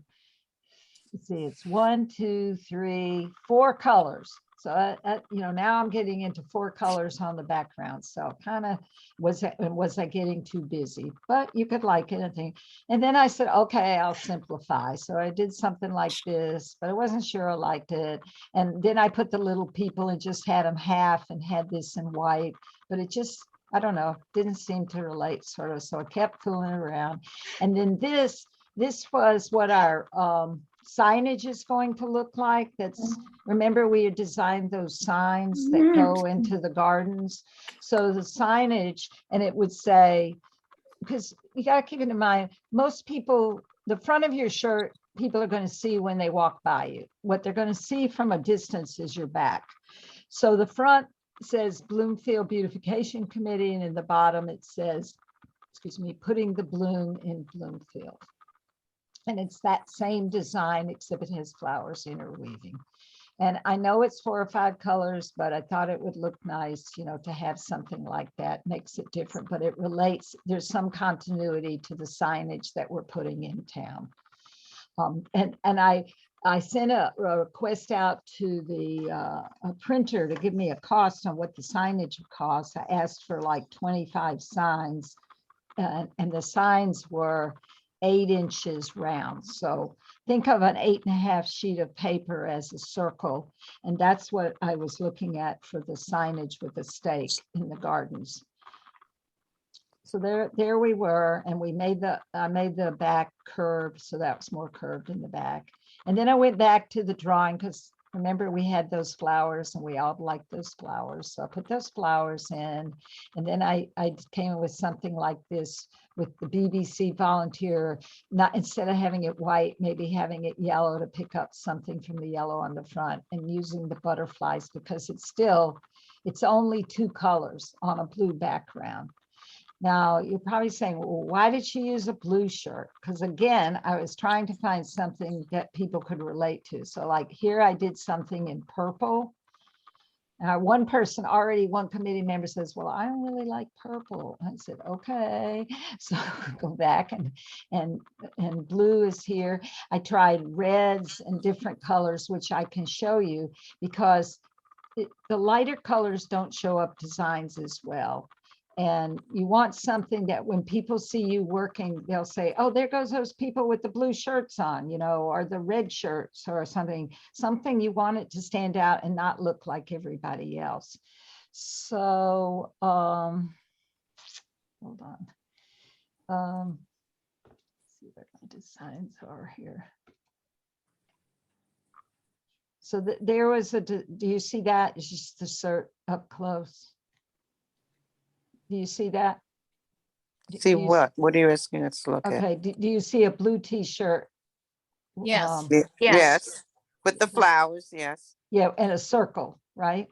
let's see, it's 1, 2, 3, 4 colors. So, now I'm getting into 4 colors on the background. So kind of was I getting too busy, but you could like anything. And then I said, okay, I'll simplify. So I did something like this, but I wasn't sure I liked it. And then I put the little people and just had them half and had this in white, but it just, I don't know, didn't seem to relate sort of. So I kept fooling around. And then this was what our signage is going to look like. Remember we had designed those signs that go into the gardens. So the signage, and it would say, because you got to keep it in mind, most people, the front of your shirt, people are going to see when they walk by you. What they're going to see from a distance is your back. So the front says Bloomfield Beautification Committee, and in the bottom it says, putting the bloom in Bloomfield. And it's that same design, except it has flowers interweaving. And I know it's 4 or 5 colors, but I thought it would look nice, to have something like that. Makes it different, but it relates. There's some continuity to the signage that we're putting in town. And I sent a request out to the a printer to give me a cost on what the signage would cost. I asked for like 25 signs, and the signs were 8 inches round. So think of an 8.5 sheet of paper as a circle. And that's what I was looking at for the signage with the stake in the gardens. So there we were, and I made the back curved, so that was more curved in the back. And then I went back to the drawing because remember we had those flowers and we all liked those flowers. So I put those flowers in, and then I came with something like this with the BBC volunteer, not instead of having it white, maybe having it yellow to pick up something from the yellow on the front, and using the butterflies because it's only 2 colors on a blue background. Now, you're probably saying, well, why did she use a blue shirt? Because again, I was trying to find something that people could relate to. So like here, I did something in purple. One committee member says, well, I don't really like purple. I said, okay. So go back and blue is here. I tried reds and different colors, which I can show you because the lighter colors don't show up designs as well. And you want something that when people see you working, they'll say, oh, there goes those people with the blue shirts on, or the red shirts or something you want it to stand out and not look like everybody else. So, hold on. Let's see what my designs are here. So there was do you see that? It's just the shirt up close. Do you see that? See what? What are you asking us to look at? Okay, do you see a blue t-shirt? Yes. Yes. Yes, with the flowers, yes. Yeah, and a circle, right?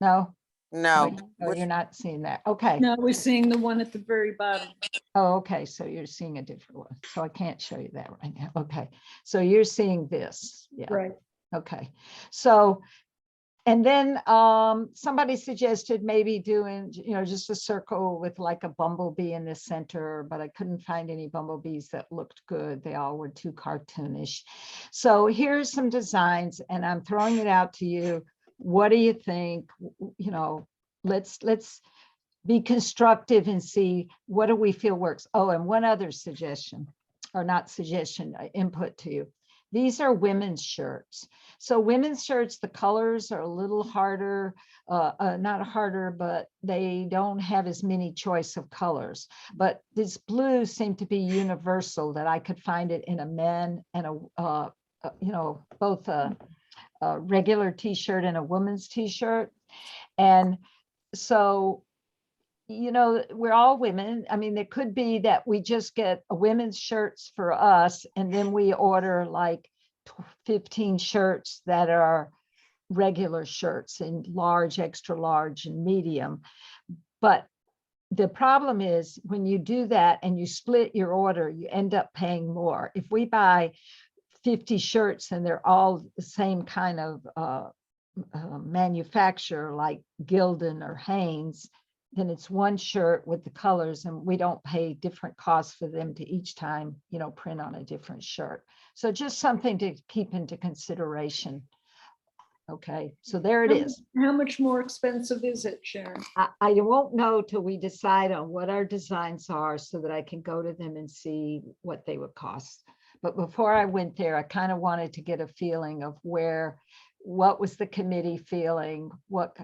No? No, No, you're not seeing that. Okay. No, we're seeing the one at the very bottom. Oh, okay, so you're seeing a different one. So I can't show you that right now. Okay, so you're seeing this. Yeah. Right. Okay, so and then somebody suggested maybe doing, just a circle with like a bumblebee in the center, but I couldn't find any bumblebees that looked good. They all were too cartoonish. So here's some designs and I'm throwing it out to you. What do you think? Let's be constructive and see what do we feel works. Oh, and one other suggestion, or not suggestion, input to you. These are women's shirts. So women's shirts, the colors are a little harder, not harder, but they don't have as many choice of colors. But this blue seemed to be universal, that I could find it in a men and both a regular t-shirt and a woman's t-shirt. And so, we're all women. I mean, it could be that we just get a women's shirts for us, and then we order like 15 shirts that are regular shirts in large, extra large, and medium. But the problem is when you do that and you split your order, you end up paying more. If we buy 50 shirts and they're all the same kind of manufacturer like Gildan or Hanes, then it's one shirt with the colors and we don't pay different costs for them to each time, print on a different shirt. So just something to keep into consideration. Okay, so there it is. How much more expensive is it, Sharon? I won't know till we decide on what our designs are so that I can go to them and see what they would cost. But before I went there, I kind of wanted to get a feeling of what was the committee feeling? What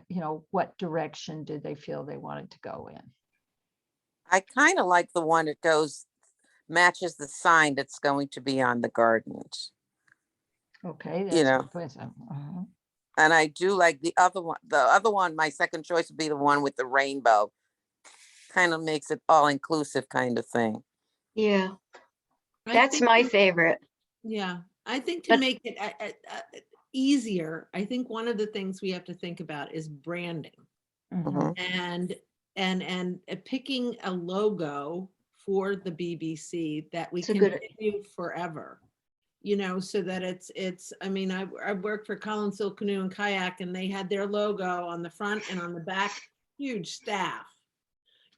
direction did they feel they wanted to go in? I kind of like the one that matches the sign that's going to be on the gardens. Okay. And I do like the other one. The other one, my second choice would be the one with the rainbow. Kind of makes it all inclusive kind of thing. Yeah, I that's think my that- favorite. Yeah, I think to But- make it easier, I think one of the things we have to think about is branding Mhm. and picking a logo for the BBC that we It's a can good- continue forever. So that it's, I mean, I worked for Collinsville Canoe and Kayak and they had their logo on the front and on the back, huge staff,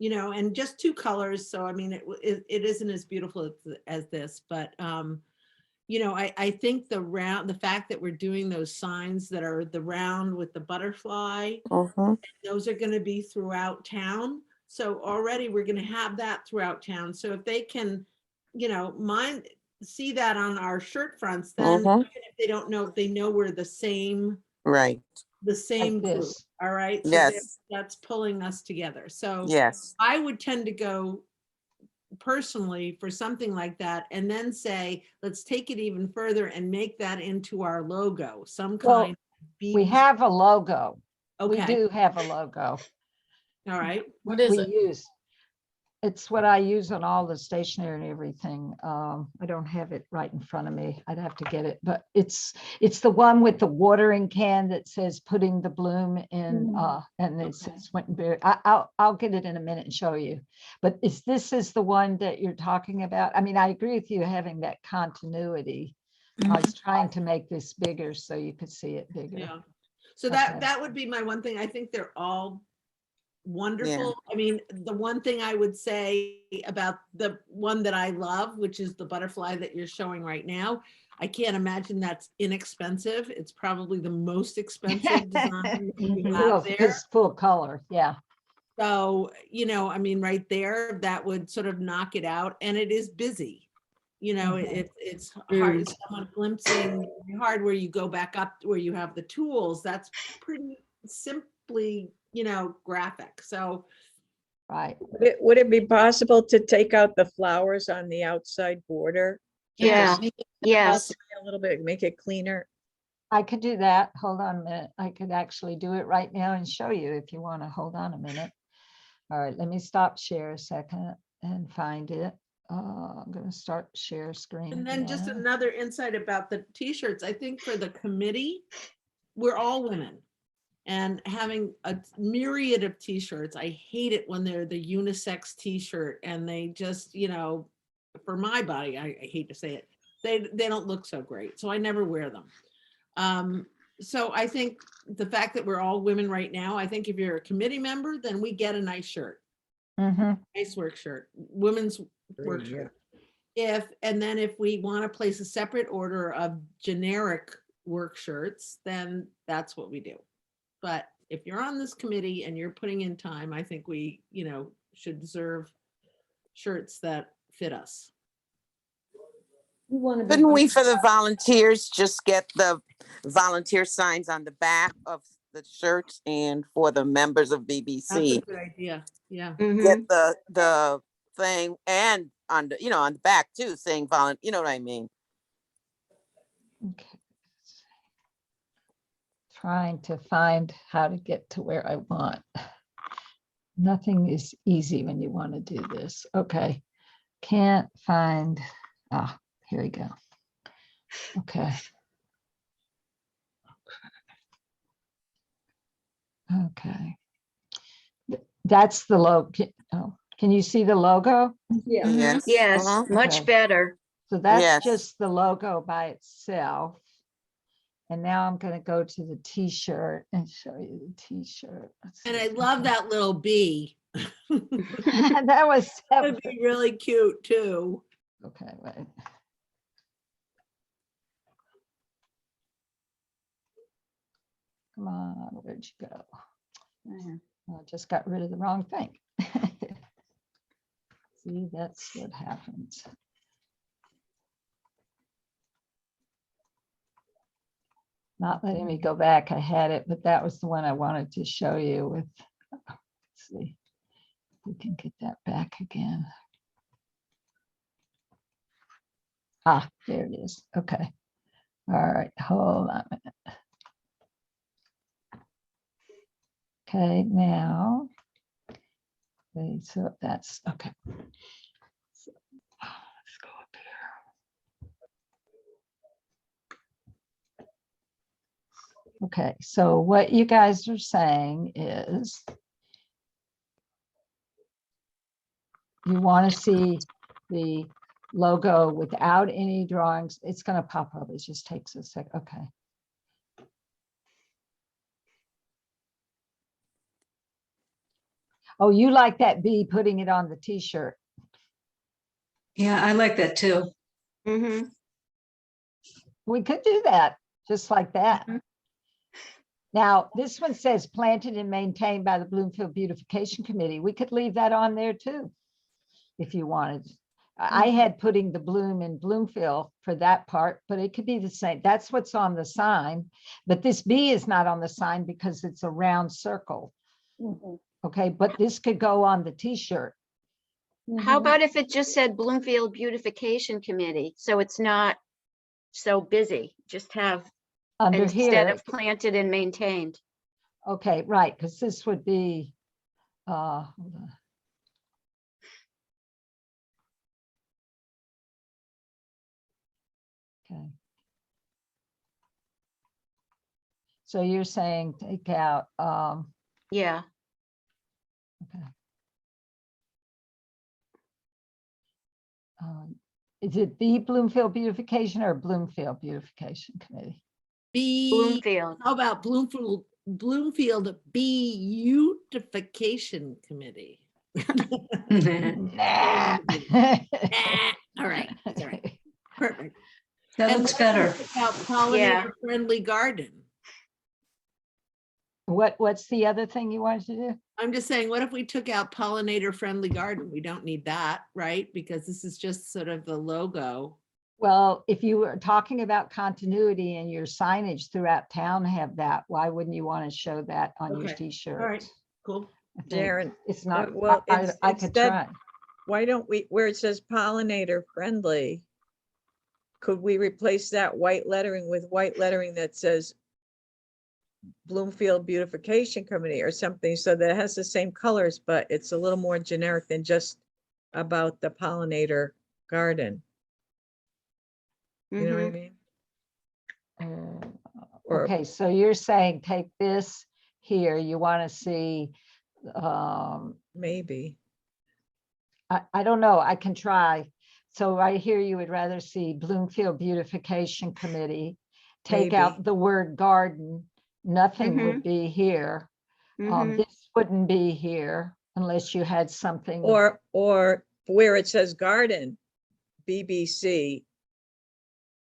and just 2 colors. So, I mean, it isn't as beautiful as this, but, I think the fact that we're doing those signs that are the round with the butterfly, Mhm. those are going to be throughout town. So already we're going to have that throughout town. So if they can you know, see that on our shirt fronts, then Mhm. even if they don't know, if they know we're the same Right. group, this. all right? So Yes. that's pulling us together. So Yes. I would tend to go personally for something like that and then say, let's take it even further and make that into our logo, some Well, kind of We BBC. have a logo. We Okay, do have a logo. all right. What is We it? use. It's what I use on all the stationery and everything. I don't have it right in front of me. I'd have to get it, but it's the one with the watering can that says putting the bloom in, and it says Wittenberry. I'll get it in a minute and show you. But this is the one that you're talking about? I mean, I agree with you having that continuity. I was trying to make this bigger so you could see it bigger. Yeah. So Okay. that would be my one thing. I think they're all wonderful. Yeah. I mean, the one thing I would say about the one that I love, which is the butterfly that you're showing right now, I can't imagine that's inexpensive. It's probably the most expensive design that you have there. It's full color, yeah. So, you know, I mean, right there, that would sort of knock it out, and it is busy. You know, Mhm. it's hard, it's someone glimpsing hard where you go back up where you have the tools. That's pretty simply, you know, graphic. So Right. Would it be possible to take out the flowers on the outside border? Yeah, yes. A little bit, make it cleaner. I could do that. Hold on a minute. I could actually do it right now and show you if you want to hold on a minute. All right, let me stop share a second and find it. I'm going to start share screen. and then just again. another insight about the t-shirts. I think for the committee, we're all women. And having a myriad of t-shirts, I hate it when they're the unisex t-shirt and they just, you know, for my body, I hate to say it, they don't look so great. So I never wear them. So I think the fact that we're all women right now, I think if you're a committee member, then we get a nice shirt, Mhm. nice work shirt, women's work shirt. And then if we want to place a separate order of generic work shirts, then that's what we do. But if you're on this committee and you're putting in time, I think we, you know, should deserve shirts that fit us. We want to be. Couldn't we, for the volunteers, just get the volunteer signs on the back of the shirts, and for the members of That's a BBC, good idea. Yeah. Mhm. get the thing, and on the, you know, on the back too, saying you know what I mean? Okay. Trying to find how to get to where I want. Nothing is easy when you want to do this. Okay. Can't find, here we go. Okay. Okay. That's the logo. Oh, can you see the logo? Yeah. Yes. Yes, Uh-huh. much Okay. better. So that's Yes. just the logo by itself. And now I'm going to go to the t-shirt and show you the t-shirt. Let's And see. I love Okay. that little bee. That was That'd be really cute too. okay. Wait. Come on, where'd you go? I just got rid of the wrong thing. See, that's what happens. Not letting me go back. I had it, but that was the one I wanted to show you with. Let's see. We can get that back again. Ah, there it is. Okay. All right, hold on a minute. Okay, now. Okay, so that's okay. So, let's go up here. Okay, so what you guys are saying is you want to see the logo without any drawings. It's going to pop up. It just takes a sec. Okay. Oh, you like that bee putting it on the t-shirt. Yeah, I like that too. Mhm. We could do that just like that. Now, this one says planted and maintained by the Bloomfield Beautification Committee. We could leave that on there too, if you wanted. I had putting the bloom in Bloomfield for that part, but it could be the same. That's what's on the sign. But this bee is not on the sign because it's a round circle. Mhm, Okay, but this could go on the t-shirt. How mhm. about if it just said Bloomfield Beautification Committee? So it's not so busy, just have Under instead here, of planted and maintained. okay, right, because this would be, hold on. Okay. So you're saying take out, Yeah, okay. Is it the Bloomfield Beautification or Bloomfield Beautification Committee? Bloomfield. How about Bloomfield Beautification Committee? Nah. All right, that's all right. Perfect. That And looks what better. about pollinator-friendly garden? What's the other thing you wanted to do? I'm just saying, what if we took out pollinator-friendly garden? We don't need that, right? Because this is just sort of the logo. Well, if you were talking about continuity and your signage throughout town have that, why wouldn't you want to show that on your Okay, t-shirt? all right. Cool. Darren, It's not, well, I could instead- try. why don't we, where it says pollinator friendly, could we replace that white lettering with white lettering that says Bloomfield Beautification Committee or something, so that it has the same colors, but it's a little more generic than just about the pollinator garden? You know what I Mhm. mean? Uh, Or- Okay, so you're saying take this here, you want to see, Maybe. I don't know, I can try. So right here, you would rather see Bloomfield Beautification Committee. Take Maybe. out the word garden, nothing Mhm. would be here. Mhm. This wouldn't be here unless you had something. Or where it says garden, BBC.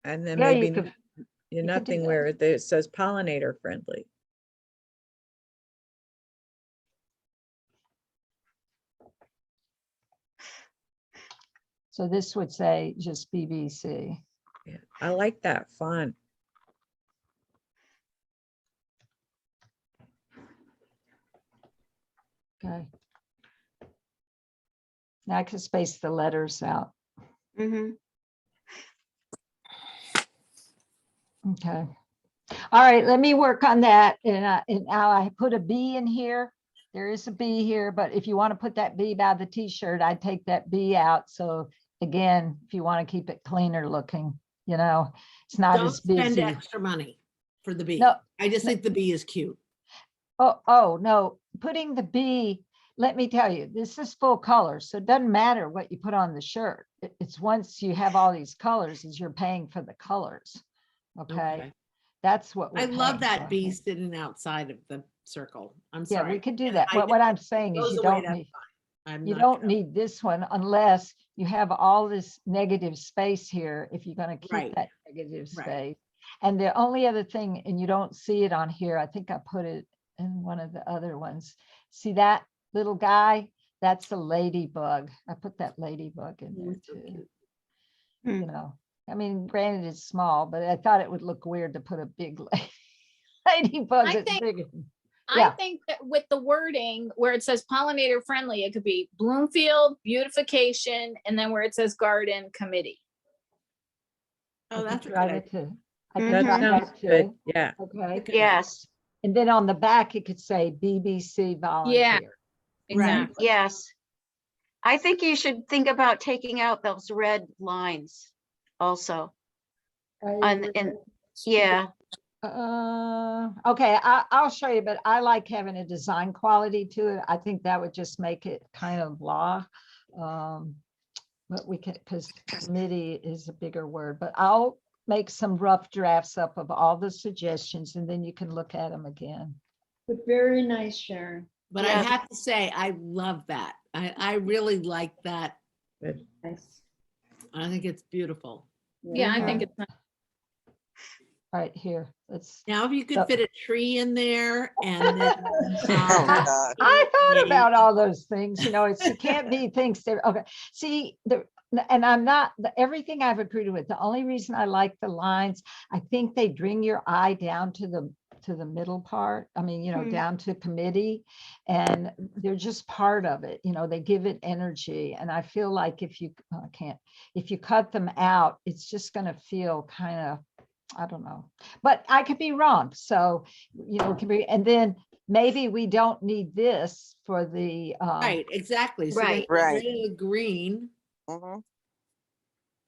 And then Yeah, you maybe could, you're you could do nothing that. where it says pollinator friendly. so this would say just BBC. Yeah, I like that font. Okay. Now I can space the letters out. Mhm. Okay. All right, let me work on that. And now I put a B in here. There is a B here, but if you want to put that B by the t-shirt, I'd take that B out. So again, if you want to keep it cleaner looking, you know, it's not Don't as spend busy. extra money for the bee. No, I just no. think the bee is cute. Oh, no, putting the B, let me tell you, this is full color. So it doesn't matter what you put on the shirt. It's once you have all these colors is you're paying for the colors. Okay. That's what I we're love paying that for bee here. sitting outside of the circle. I'm Yeah, sorry. we could do And that. I- But what I'm if it saying is goes you away, don't that's need, fine. I'm you not don't gonna- need this one unless you have all this negative space here, if you're gonna keep Right, that negative right. space. And the only other thing, and you don't see it on here, I think I put it in one of the other ones. See that little guy? That's a ladybug. I put that ladybug in there It's so too. cute. You know, I mean, granted it's small, but I thought it would look weird to put a big ladybug I that's think- big. I Yeah. think that with the wording where it says pollinator friendly, it could be Bloomfield Beautification, and then where it says Garden Committee. Oh, I that's could a try good that idea. too. I Mhm. could That try sounds that good. too. Yeah. Okay. Okay. Yes, And then on the back, it could say BBC volunteer. Exactly. yes. I think you should think about taking out those red lines also. And yeah, Okay, I'll show you, but I like having a design quality to it. I think that would just make it kind of blah. But we can, because committee is a bigger word, but I'll make some rough drafts up of all the suggestions and then you can look at them again. But very nice, Sharon. But I Yes. have to say, I love that. I really like that. Nice. I think it's beautiful. Yeah, I think Mhm. it's nice. All right, here, let's. Now, if you could So- fit a tree in there and then. Oh, God. I thought a- about all those things, you know, it's, you can't be things that, okay, see, and I'm not, everything I've agreed with. The only reason I like the lines, I think they bring your eye down to the middle part. I mean, down to committee, and they're just part of it. They give it energy. And I feel like if you cut them out, it's just going to feel kind of, I don't know, but I could be wrong. So, it can be, and then maybe we don't need this for the, Right, exactly. So Right. then get Right. rid of the green. Mhm.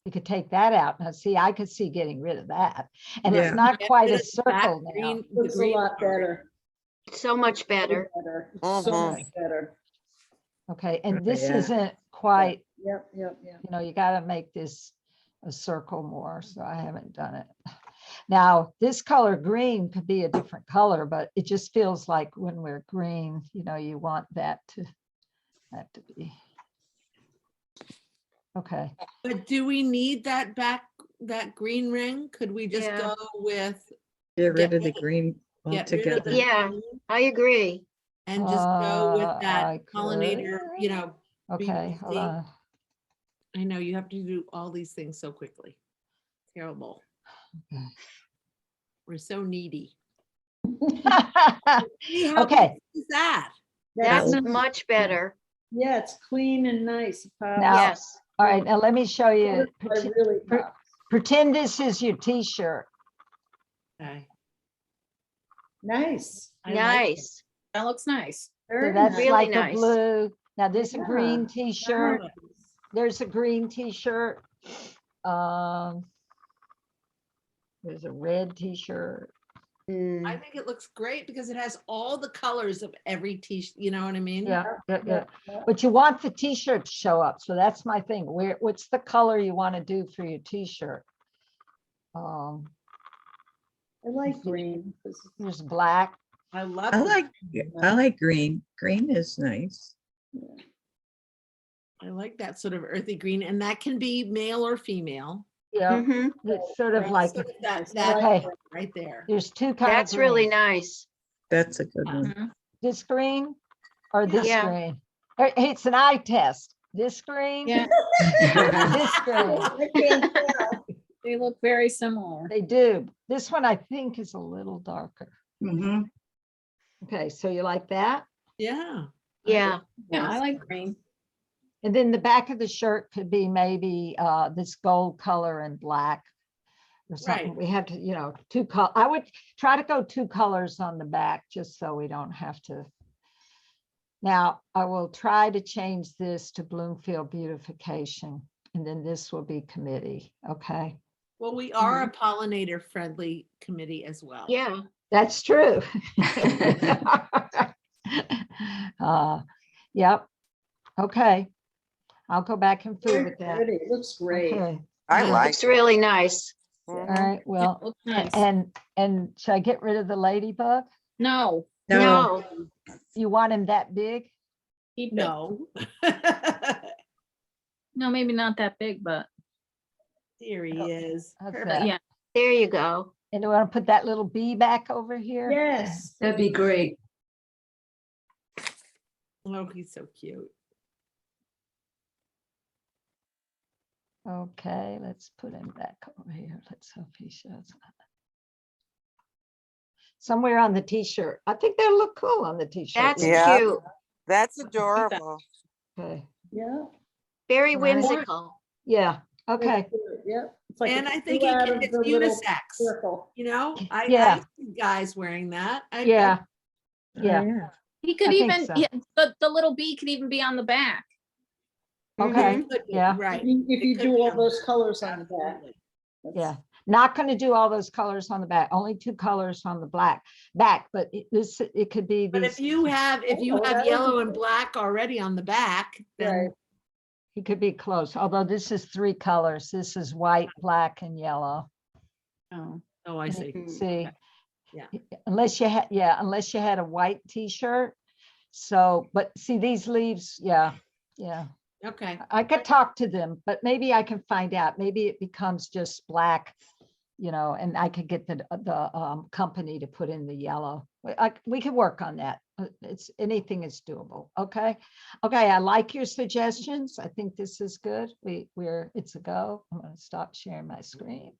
we could take that out. Now, see, I could see getting rid of that. And Yeah. it's not Get quite rid a of the back circle now. green- the Looks a green lot part. better. So much better. It's so Mhm. much better. Okay, and Oh, this yeah. isn't quite, Yep. you got to make this a circle more, so I haven't done it. Now, this color green could be a different color, but it just feels like when we're green, you want that to be. Okay, But do we need that green ring? Could we just Yeah. go with, Get rid Get of the rid of- green get rid of altogether. the Yeah. green I agree. and just go with I that pollinator, could. Okay, hold BBC? on. I know you have to do all these things so quickly. Terrible. Okay. We're so needy. See how Okay. is that? That's That much better. Yeah, it's clean and nice. Now- Yes. All right, now let me show you. I really pre- Pretend this is your t-shirt. Okay. nice. I like it. Nice. That looks nice. So Very that's nice. Really like nice. a blue. Now there's a Yeah. green t-shirt. Nice. There's a green t-shirt. There's a red t-shirt. I Mm, think it looks great because it has all the colors of every t-shirt, you know what I mean? Yeah, yeah. Yeah. But you want the t-shirt to show up. So that's my thing. What's the color you want to do for your t-shirt? I like green. There's black. I love. I the- like green. Green is nice. I like that sort of earthy green, and that can be male or female. Yeah, mhm. it's sort of Right? like, Sort of that Okay. right there. there's two kinds. That's really nice. That's a good one. Mhm. This green or this Yeah. green? It's an eye test. This green, Yeah, this green. I can't tell. they look very similar. They do. This one I think is a little darker. Mhm. Okay, so you like that? Yeah. Yeah. Yeah, I like green. And then the back of the shirt could be maybe this gold color and black or something. Right. We have to, two color. I would try to go two colors on the back just so we don't have to. Now, I will try to change this to Bloomfield Beautification, and then this will be committee. Okay, Well, we are a pollinator friendly committee as well. Yeah. that's true. Yep. Okay. I'll go back and fool Very with that. pretty. It looks great. Okay. I Yeah. like Looks it. really nice. All Mhm. right, well, Looks nice. and should I get rid of the ladybug? No, No, No. You want him that big? keep it. No. No, maybe not that big, but Here he Oh. is. How's but that? yeah, There you go. And do I want to put that little bee back over here? Yes. That'd be great. Oh, he's so cute. Okay, let's put him back over here. Let's hope he shows up. Somewhere on the t-shirt. I think they'll look cool on the t-shirt. That's Yeah. cute. That's adorable. Okay, Yeah. Very All right. whimsical. yeah, okay. Yep. It's like And it I think flew out of it's the little unisex, circle. you know? I Yeah. see guys wearing that. Yeah, Oh, yeah, he could I think even, so. yeah, the little bee could even be on the back. okay, Could be, yeah. Right. If you It could do be all on those there. colors on the back. Absolutely. yeah. Not going to do all those colors on the back, only two colors on the back, but it could be But if these, you have Oh, that would yellow be and good. black already on the back, then Right. he could be close, although this is three colors. This is white, black, and yellow. Oh, oh, I And see. you can Mhm. see. Yeah. Unless you had, unless you had a white t-shirt. So, but see these leaves, yeah. Okay. I could talk to them, but maybe I can find out. Maybe it becomes just black, and I could get the company to put in the yellow. We could work on that. it's, anything is doable. Okay. Okay. I like your suggestions. I think this is good. It's a go. I'm going to stop sharing my screen.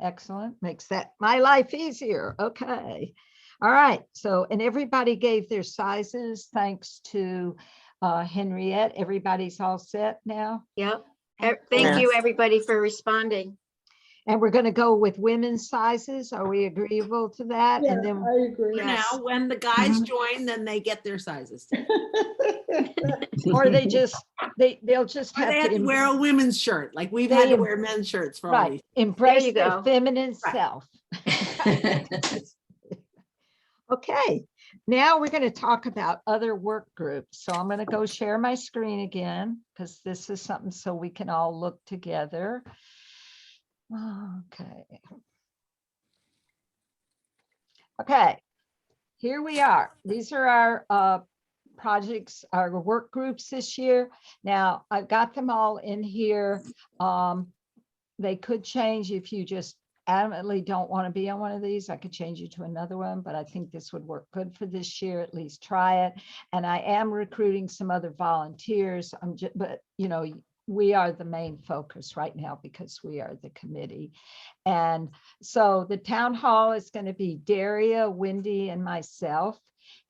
Excellent. Makes that my life easier. Okay. All right. So, and everybody gave their sizes thanks to Henriette. Everybody's all set now. Yep. Thank you, Yes. everybody, for responding. And we're going to go with women's sizes. Are we agreeable to that? Yeah, And then, I agree. For Yes. now, when the guys join, then they get their sizes. too. or they just, they'll just Or have they have to to wear a women's shirt, like we've had to wear men's shirts for all right, these. embrace you their go. feminine Right. self. Okay, now we're going to talk about other work groups. So I'm going to go share my screen again because this is something so we can all look together. Okay. Okay, here we are. These are our projects, our work groups this year. Now I've got them all in here. They could change if you just adamantly don't want to be on one of these. I could change you to another one, but I think this would work good for this year. At least try it. And I am recruiting some other volunteers. But you know, we are the main focus right now because we are the committee. And so the town hall is going to be Daria, Wendy, and myself.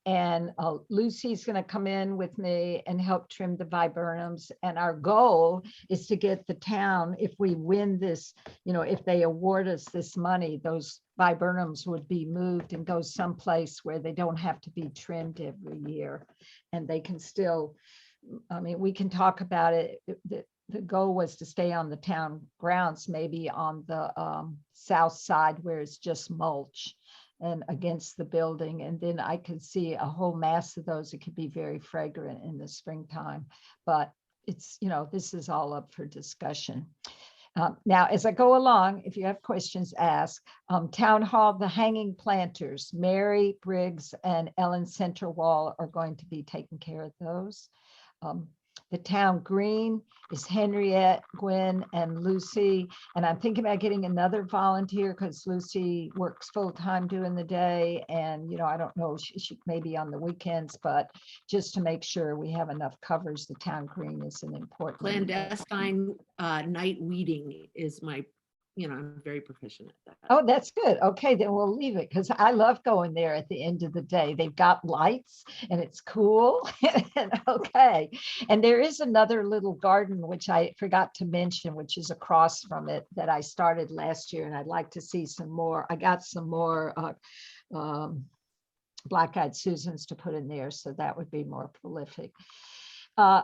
And Lucy's going to come in with me and help trim the viburnums. And our goal is to get the town, if we win this, you know, if they award us this money, those viburnums would be moved and go someplace where they don't have to be trimmed every year. And they can still, I mean, we can talk about it. The goal was to stay on the town grounds, maybe on the south side where it's just mulch and against the building. And then I could see a whole mass of those. It could be very fragrant in the springtime, but it's, you know, this is all up for discussion. Now, as I go along, if you have questions, ask. Town Hall, the hanging planters, Mary Briggs and Ellen Centerwall are going to be taking care of those. The town green is Henriette, Gwen, and Lucy. And I'm thinking about getting another volunteer because Lucy works full time during the day. And, you know, I don't know, she may be on the weekends, but just to make sure we have enough covers, the town green is an important. Clandestine night weeding is my, you know, I'm very proficient at that. Oh, that's good. Okay, then we'll leave it because I love going there at the end of the day. They've got lights and it's cool. Okay. And there is another little garden, which I forgot to mention, which is across from it that I started last year. And I'd like to see some more. I got some more black-eyed Susans to put in there. So that would be more prolific.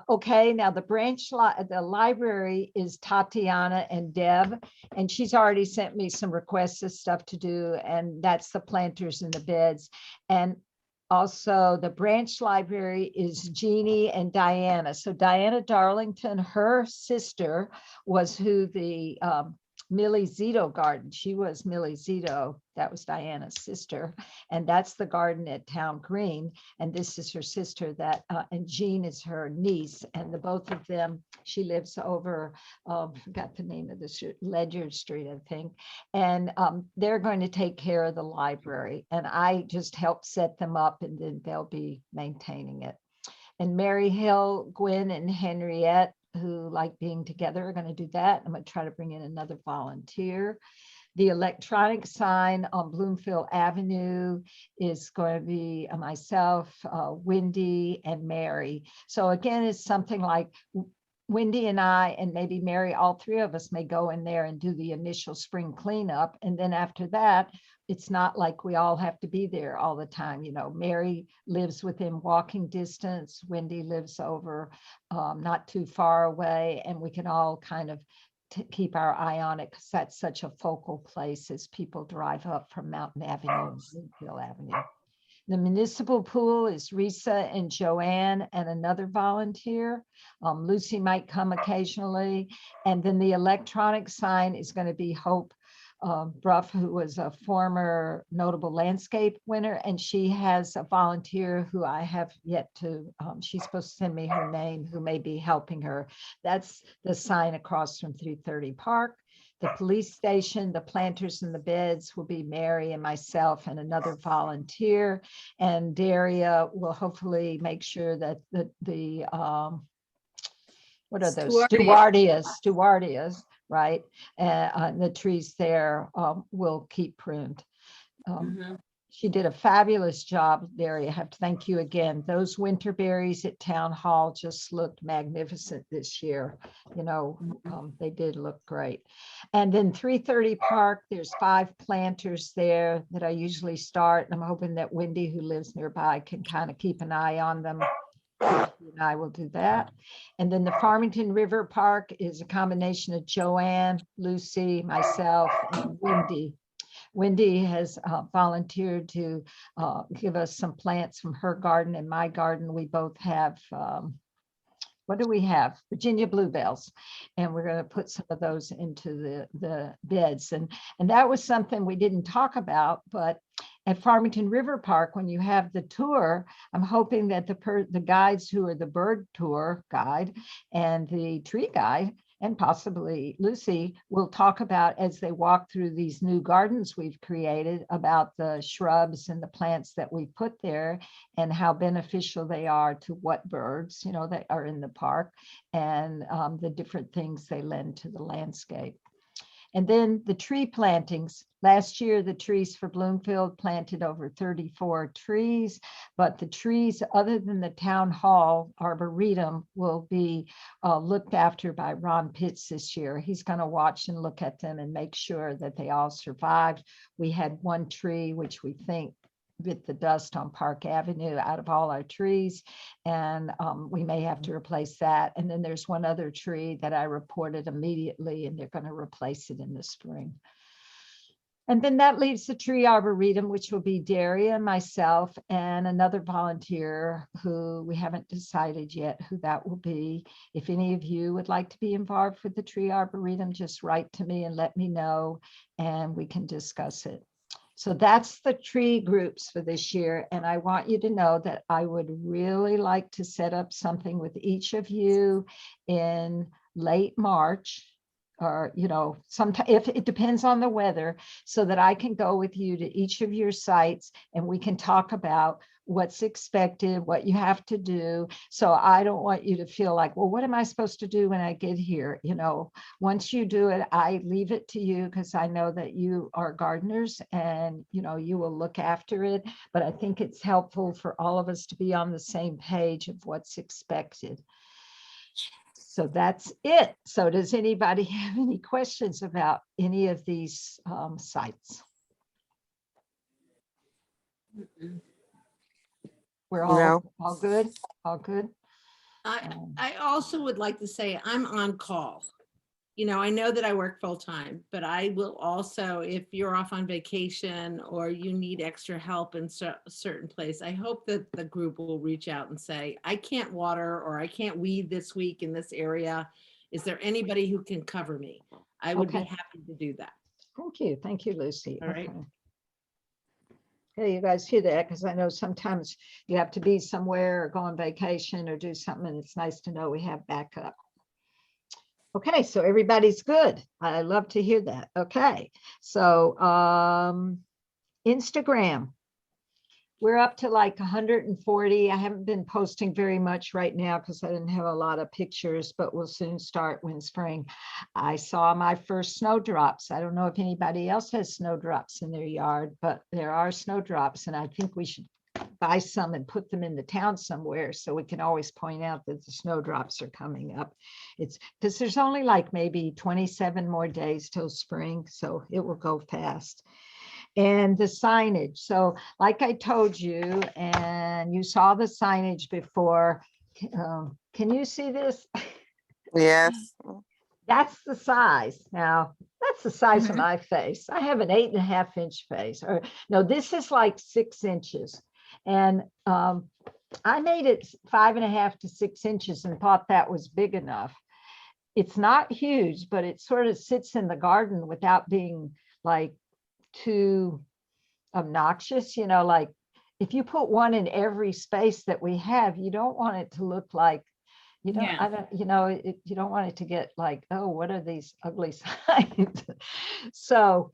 Okay, now the library is Tatiana and Deb, and she's already sent me some requests of stuff to do, and that's the planters and the beds. And also the branch library is Jeannie and Diana. So Diana Darlington, her sister was who the Millie Zito garden. She was Millie Zito. That was Diana's sister. And that's the garden at Town Green. And this is her sister that, and Jean is her niece. And the both of them, she lives over, forgot the name of the street, Ledyard Street, I think. And they're going to take care of the library. And I just help set them up and then they'll be maintaining it. And Mary Hill, Gwen, and Henriette, who like being together, are going to do that. I'm going to try to bring in another volunteer. The electronic sign on Bloomfield Avenue is going to be myself, Wendy, and Mary. So again, it's something like Wendy and I, and maybe Mary, all three of us may go in there and do the initial spring cleanup. And then after that, it's not like we all have to be there all the time. You know, Mary lives within walking distance. Wendy lives over not too far away, and we can all kind of keep our eye on it because that's such a focal place as people drive up from Mountain Avenue and Bloomfield Avenue. The municipal pool is Risa and Joanne and another volunteer. Lucy might come occasionally. And then the electronic sign is going to be Hope Bruff, who was a former notable landscape winner, and she has a volunteer who I have yet to, she's supposed to send me her name, who may be helping her. That's the sign across from 330 Park. The police station, the planters and the beds will be Mary and myself and another volunteer. And Daria will hopefully make sure that the what are those? Stewardias, right? The trees there will keep pruned. She did a fabulous job, Daria. I have to thank you again. Those winter berries at Town Hall just looked magnificent this year. You know, they did look great. And then 330 Park, there's 5 planters there that I usually start. And I'm hoping that Wendy, who lives nearby, can kind of keep an eye on them. And I will do that. And then the Farmington River Park is a combination of Joanne, Lucy, myself, and Wendy. Wendy has volunteered to give us some plants from her garden and my garden. We both have, what do we have? Virginia bluebells. And we're going to put some of those into the beds. And that was something we didn't talk about, but at Farmington River Park, when you have the tour, I'm hoping that the guides who are the bird tour guide and the tree guide, and possibly Lucy, will talk about, as they walk through these new gardens we've created, about the shrubs and the plants that we put there and how beneficial they are to what birds, you know, that are in the park, and the different things they lend to the landscape. And then the tree plantings. Last year, the trees for Bloomfield planted over 34 trees, but the trees other than the Town Hall Arboretum will be looked after by Ron Pitts this year. He's going to watch and look at them and make sure that they all survived. We had one tree, which we think bit the dust on Park Avenue out of all our trees, and we may have to replace that. And then there's one other tree that I reported immediately, and they're going to replace it in the spring. And then that leaves the tree arboretum, which will be Daria and myself and another volunteer who we haven't decided yet who that will be. If any of you would like to be involved with the tree arboretum, just write to me and let me know, and we can discuss it. So that's the tree groups for this year. And I want you to know that I would really like to set up something with each of you in late March, or, you know, sometime, if it depends on the weather, so that I can go with you to each of your sites and we can talk about what's expected, what you have to do. So I don't want you to feel like, well, what am I supposed to do when I get here? You know, once you do it, I leave it to you because I know that you are gardeners and, you know, you will look after it. But I think it's helpful for all of us to be on the same page of what's expected. So that's it. So does anybody have any questions about any of these sites? We're all good, all good. I also would like to say I'm on call. You know, I know that I work full time, but I will also, if you're off on vacation or you need extra help in a certain place, I hope that the group will reach out and say, I can't water or I can't weed this week in this area. Is there anybody who can cover me? I would be happy to do that. Thank you. Thank you, Lucy. All right. Okay, you guys hear that? Because I know sometimes you have to be somewhere or go on vacation or do something, and it's nice to know we have backup. Okay, so everybody's good. I love to hear that. Okay, so Instagram. We're up to like 140. I haven't been posting very much right now because I didn't have a lot of pictures, but we'll soon start when spring. I saw my first snowdrops. I don't know if anybody else has snowdrops in their yard, but there are snowdrops, and I think we should buy some and put them in the town somewhere so we can always point out that the snowdrops are coming up. It's because there's only like maybe 27 more days till spring, so it will go fast. And the signage. So like I told you, and you saw the signage before, can you see this? Yes. That's the size. Now, that's the size of my face. I have an 8.5 inch face, or no, this is like 6 inches. And I made it 5.5 to 6 inches and thought that was big enough. It's not huge, but it sort of sits in the garden without being like too obnoxious, you know, like if you put one in every space that we have, you don't want it to look like, You don't, Yeah. I don't, you don't want it to get like, oh, what are these ugly signs? So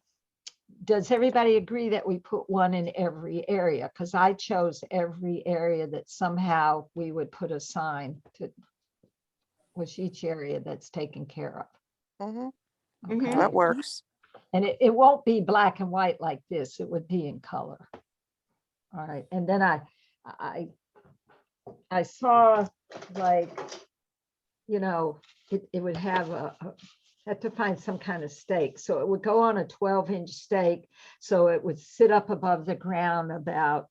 does everybody agree that we put one in every area? Because I chose every area that somehow we would put a sign to, with each area that's taken care of. Mhm, Okay. that works. And it won't be black and white like this. It would be in color. All right. And then I saw like, it would have had to find some kind of stake. So it would go on a 12-inch stake. So it would sit up above the ground about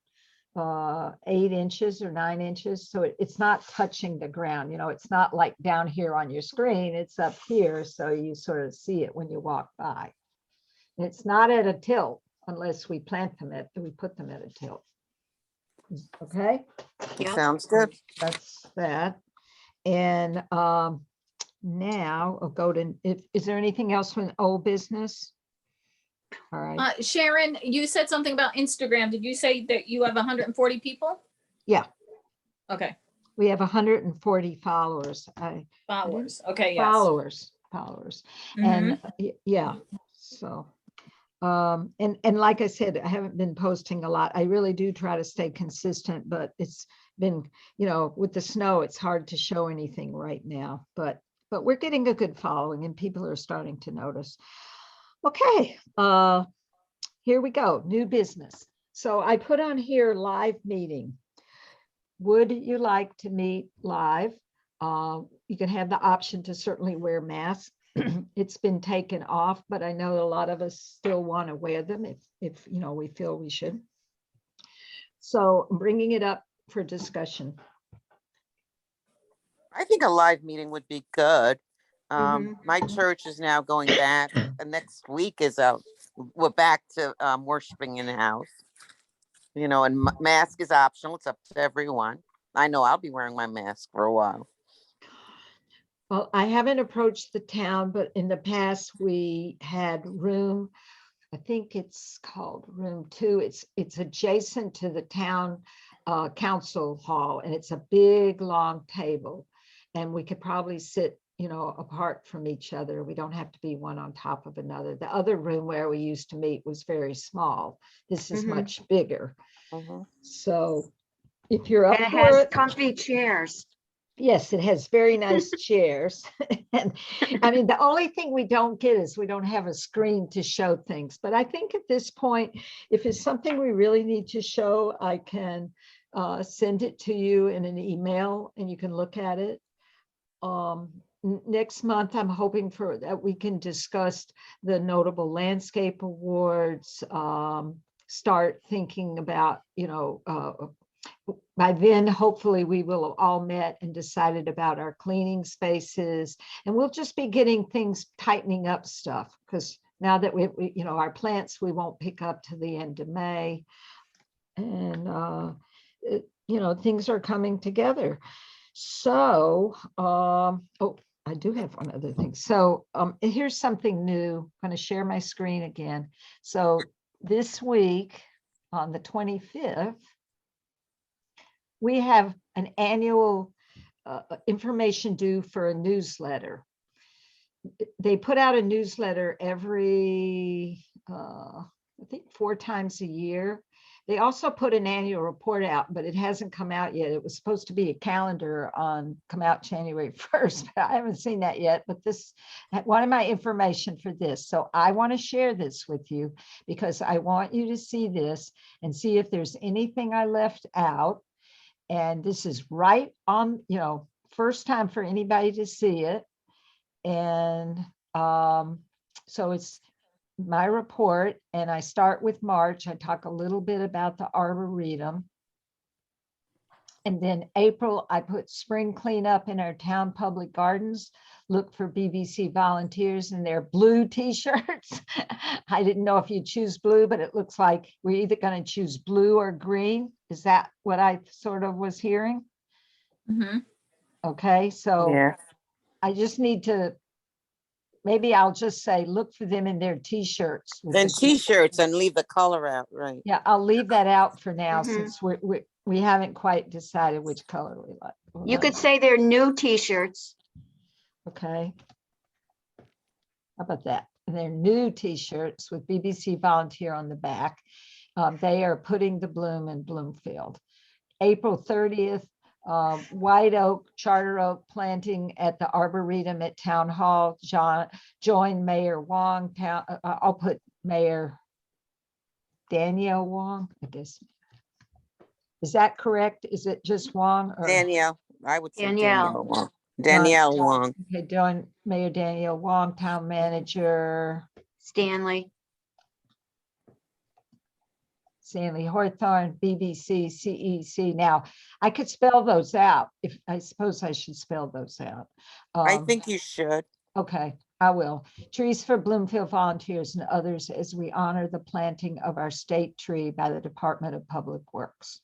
8 inches or 9 inches. So it's not touching the ground. It's not like down here on your screen. It's up here. So you sort of see it when you walk by. And it's not at a tilt unless we put them at a tilt. Okay. Yeah. Sounds good. That's that. And now I'll go to, is there anything else from old business? All right. Sharon, you said something about Instagram. Did you say that you have 140 people? Yeah. Okay. We have 140 followers. Followers. Okay. Yes. Followers. Mhm. And yeah, so and like I said, I haven't been posting a lot. I really do try to stay consistent, but it's been, with the snow, it's hard to show anything right now, but we're getting a good following and people are starting to notice. Okay, here we go, new business. So I put on here live meeting. Would you like to meet live? You can have the option to certainly wear masks. It's been taken off, but I know a lot of us still want to wear them if we feel we should. So I'm bringing it up for discussion. I think a live meeting would be good. Mhm. My church is now going back. Next week is out. We're back to worshiping in the house. And mask is optional. It's up to everyone. I know I'll be wearing my mask for a while. Well, I haven't approached the town, but in the past we had room, I think it's called room 2. It's adjacent to the town council hall, and it's a big long table, and we could probably sit apart from each other. We don't have to be one on top of another. The other room where we used to meet was very small. This is much bigger. Mhm. So if you're up And it for has it, comfy chairs. yes, it has very nice chairs. And I mean, the only thing we don't get is we don't have a screen to show things. But I think at this point, if it's something we really need to show, I can send it to you in an email and you can look at it. Next month, I'm hoping for that we can discuss the Notable Landscape Awards, start thinking about, by then, hopefully we will have all met and decided about our cleaning spaces, and we'll just be getting things, tightening up stuff, because now that we our plants, we won't pick up to the end of May, and things are coming together. So, oh, I do have one other thing. So here's something new. I'm going to share my screen again. So this week on the 25th, we have an annual information due for a newsletter. They put out a newsletter every, I think 4 times a year. They also put an annual report out, but it hasn't come out yet. It was supposed to be a calendar come out January 1st, but I haven't seen that yet. But this, one of my information for this. So I want to share this with you because I want you to see this and see if there's anything I left out. And this is right on, first time for anybody to see it. And so it's my report, and I start with March. I talk a little bit about the Arboretum. And then April, I put spring cleanup in our town public gardens. Look for BBC volunteers in their blue t-shirts. I didn't know if you choose blue, but it looks like we're either going to choose blue or green. Is that what I sort of was hearing? Mm-hmm. Okay, so Yeah. I just need to, maybe I'll just say, look for them in their t-shirts. And t-shirts and leave the color out, right? Yeah, I'll leave that out for now Mhm. since we're we haven't quite decided which color we like. You could say they're new t-shirts. Okay. How about that? And they're new t-shirts with BBC Volunteer on the back. They are putting the bloom in Bloomfield. April 30th, white oak, charter oak planting at the Arboretum at Town Hall. Join Mayor Wong. I'll put Mayor Danielle Wong, I guess. Is that correct? Is it just Wong? Or Danielle, I would say Danielle. Danielle Wong. Danielle Wong. Okay, join Mayor Danielle Wong, Town Manager Stanley. Stanley Hawthorne, BBC, CEC. Now, I could spell those out. If I suppose I should spell those out. I think you should. Okay, I will. Trees for Bloomfield volunteers and others as we honor the planting of our state tree by the Department of Public Works.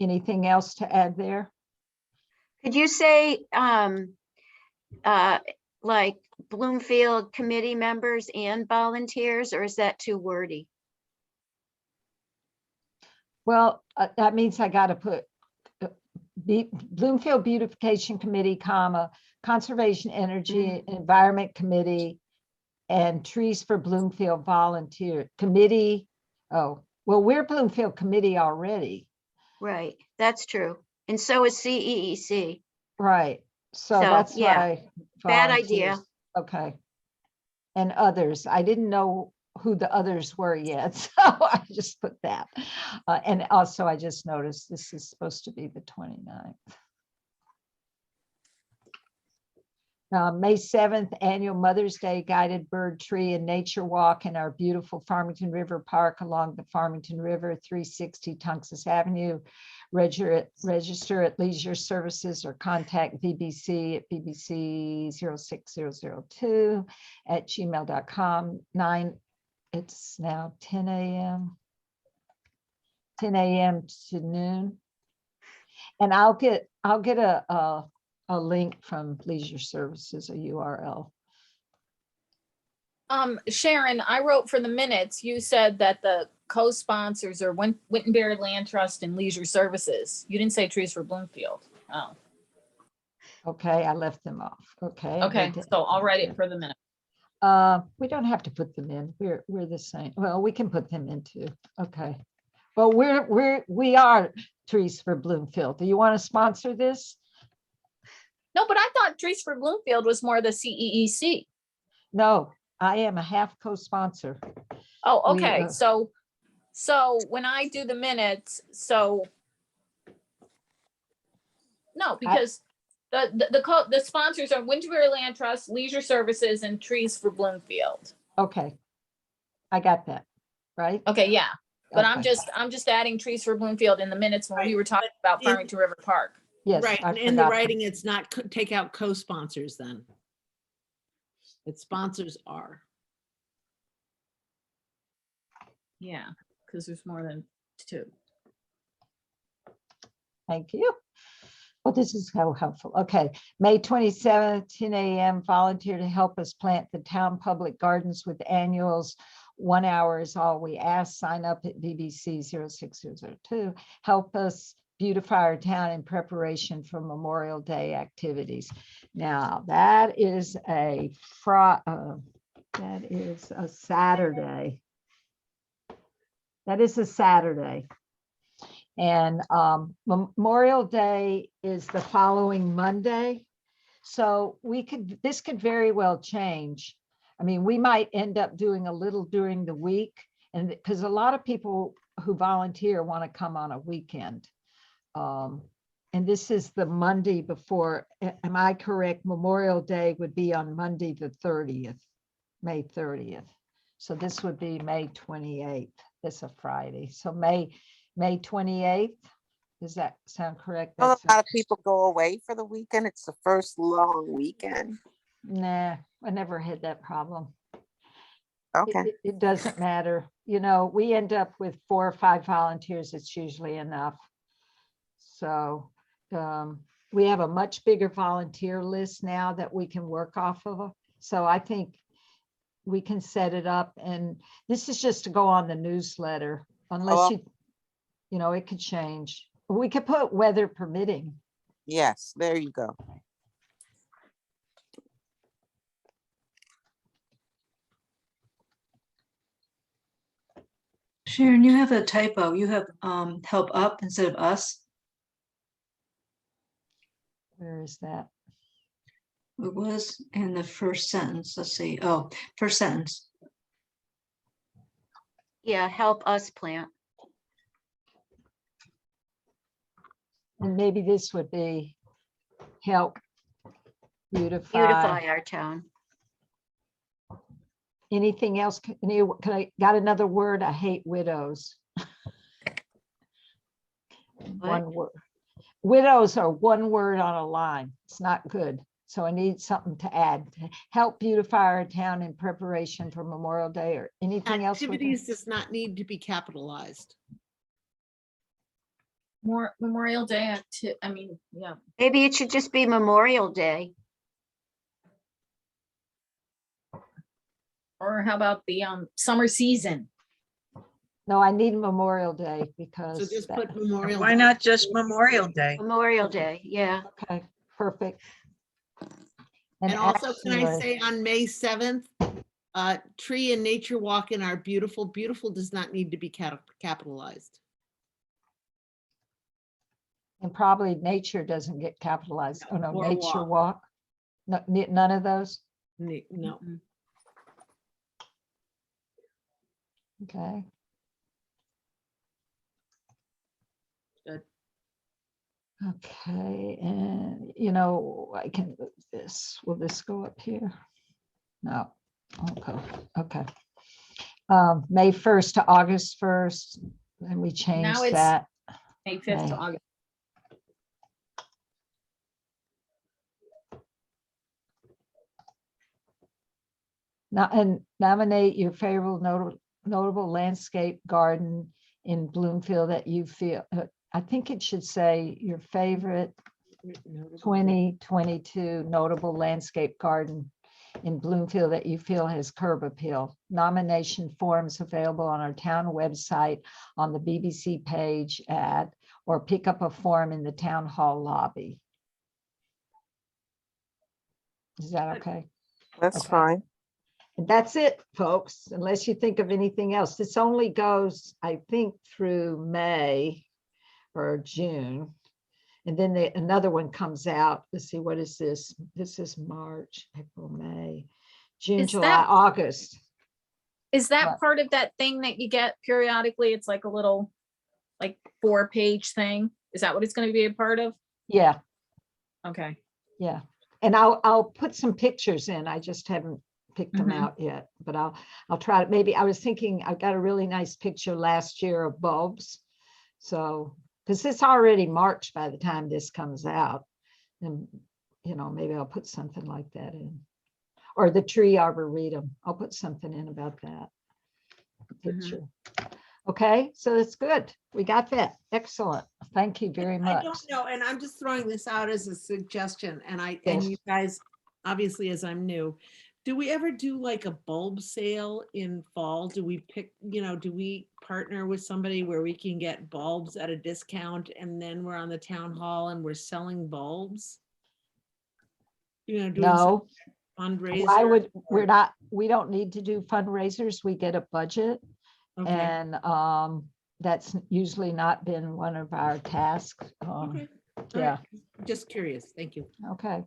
Anything else to add there? Could you say, like Bloomfield committee members and volunteers, or is that too wordy? Well, that means I got to put Bloomfield Beautification Committee, comma, Conservation Energy Environment Committee, and Trees for Bloomfield Volunteer Committee. Oh, well, we're Bloomfield Committee already. Right, that's true. And so is CEEC. Right. So So, that's yeah, why. bad idea. volunteers- Okay. And others. I didn't know who the others were yet, so I just put that. And also, I just noticed this is supposed to be the 29th. May 7th, annual Mother's Day guided bird tree and nature walk in our beautiful Farmington River Park along the Farmington River, 360 Tunxus Avenue. Register at Leisure Services or contact BBC at bbc06002@gmail.com. It's now 10 a.m. 10 a.m. to noon. And I'll get a link from Leisure Services, a URL. Sharon, I wrote for the minutes, you said that the co-sponsors are Wittenberry Land Trust and Leisure Services. You didn't say Trees for Bloomfield. Oh, Okay, I left them off. Okay. I okay, did- so I'll write it for the minute. We don't have to put them in. We're the same. Well, we can put them in too. Okay. Well, we are Trees for Bloomfield. Do you want to sponsor this? No, but I thought Trees for Bloomfield was more the CEEC. No, I am a half co-sponsor. Oh, We, okay, so when I do the minutes, no, because the sponsors are Wittenberry Land Trust, Leisure Services, and Trees for Bloomfield. Okay. I got that, right? Okay, yeah, but I'm Okay. just adding Trees for Bloomfield in the minutes when we were talking about in- Farmington River Park. Yes. Right, I and in the forgot. writing, it's not take out co-sponsors then. Its sponsors are. Yeah, because there's more than two. Thank you. Well, this is so helpful. Okay, May 27th, 10 a.m. Volunteer to help us plant the town public gardens with annuals. 1 hour is all we ask. Sign up at BBC 06002. Help us beautify our town in preparation for Memorial Day activities. Now, that is a Saturday. That is a Saturday. And Memorial Day is the following Monday. So this could very well change. I mean, we might end up doing a little during the week, and because a lot of people who volunteer want to come on a weekend. And this is the Monday before, am I correct? Memorial Day would be on Monday, the 30th, May 30th. So this would be May 28th. It's a Friday. So May 28th. Does that sound correct? Well, That's a lot of people go away for the weekend. It's the first long weekend. Nah, I never had that problem. Okay. It doesn't matter. You know, we end up with 4 or 5 volunteers. It's usually enough. So we have a much bigger volunteer list now that we can work off of. So I think we can set it up, and this is just to go on the newsletter unless Oh. you, you know, it could change. We could put weather permitting. Yes, there you go. Sharon, you have a typo. You have help up instead of us. Where is that? It was in the first sentence. Let's see. Oh, first sentence. Yeah, help us plant. And maybe this would be help beautify. Beautify our town. Anything else? Can I got another word? I hate widows. One word. Widows are one word on a line. It's not good. So I need something to add. Help beautify our town in preparation for Memorial Day or anything else. Activities does not need to be capitalized. More Memorial Day, I mean, yeah. Maybe it should just be Memorial Day. Or how about the summer season? No, I need Memorial Day So because just that- put Memorial. Why Day. not just Memorial Day? Memorial Day, yeah. okay, perfect. And also, can I actually- say on May 7th, tree and nature walk in our beautiful, beautiful does not need to be capitalized. And probably nature doesn't get capitalized. Oh, no, Or nature walk. No, none of those. No. Mm-mm. Okay. Good. Okay, and you know, I can move this. Will this go up here? No. Okay. Okay. May 1st to August 1st, and we changed it's- that. May 5th to Okay. August. Now, and nominate your favorable notable landscape garden in Bloomfield that you feel, I think it should say your favorite 2022 notable landscape garden in Bloomfield that you feel has curb appeal. Nomination forms available on our town website, on the BBC page or pick up a form in the town hall lobby. Is that okay? That's Okay. fine. And that's it, folks, unless you think of anything else. This only goes, I think, through May or June. And then another one comes out. Let's see, what is this? This is March, April, May, June, Is July, that- August. Is that What? part of that thing that you get periodically? It's like a little, like 4-page thing. Is that what it's going to be a part of? Yeah, Okay. yeah. And I'll put some pictures in. I just haven't picked them Mhm. out yet, but I'll try to, maybe I was thinking I got a really nice picture last year of bulbs. So, because it's already March by the time this comes out. And, you know, maybe I'll put something like that in. Or the tree arboretum. I'll put something in about that picture. Okay, so it's good. We got that. Excellent. Thank you very I much. don't know, and I'm just throwing this out as a suggestion, and and Yes. you guys, obviously, as I'm new, do we ever do like a bulb sale in fall? Do we pick, do we partner with somebody where we can get bulbs at a discount and then we're on the town hall and we're selling bulbs? Doing some No, fundraiser? why would, or- we don't need to do fundraisers. We get a budget. Okay, And that's usually not been one of our tasks. okay. all yeah. right. Just curious, thank you. Okay.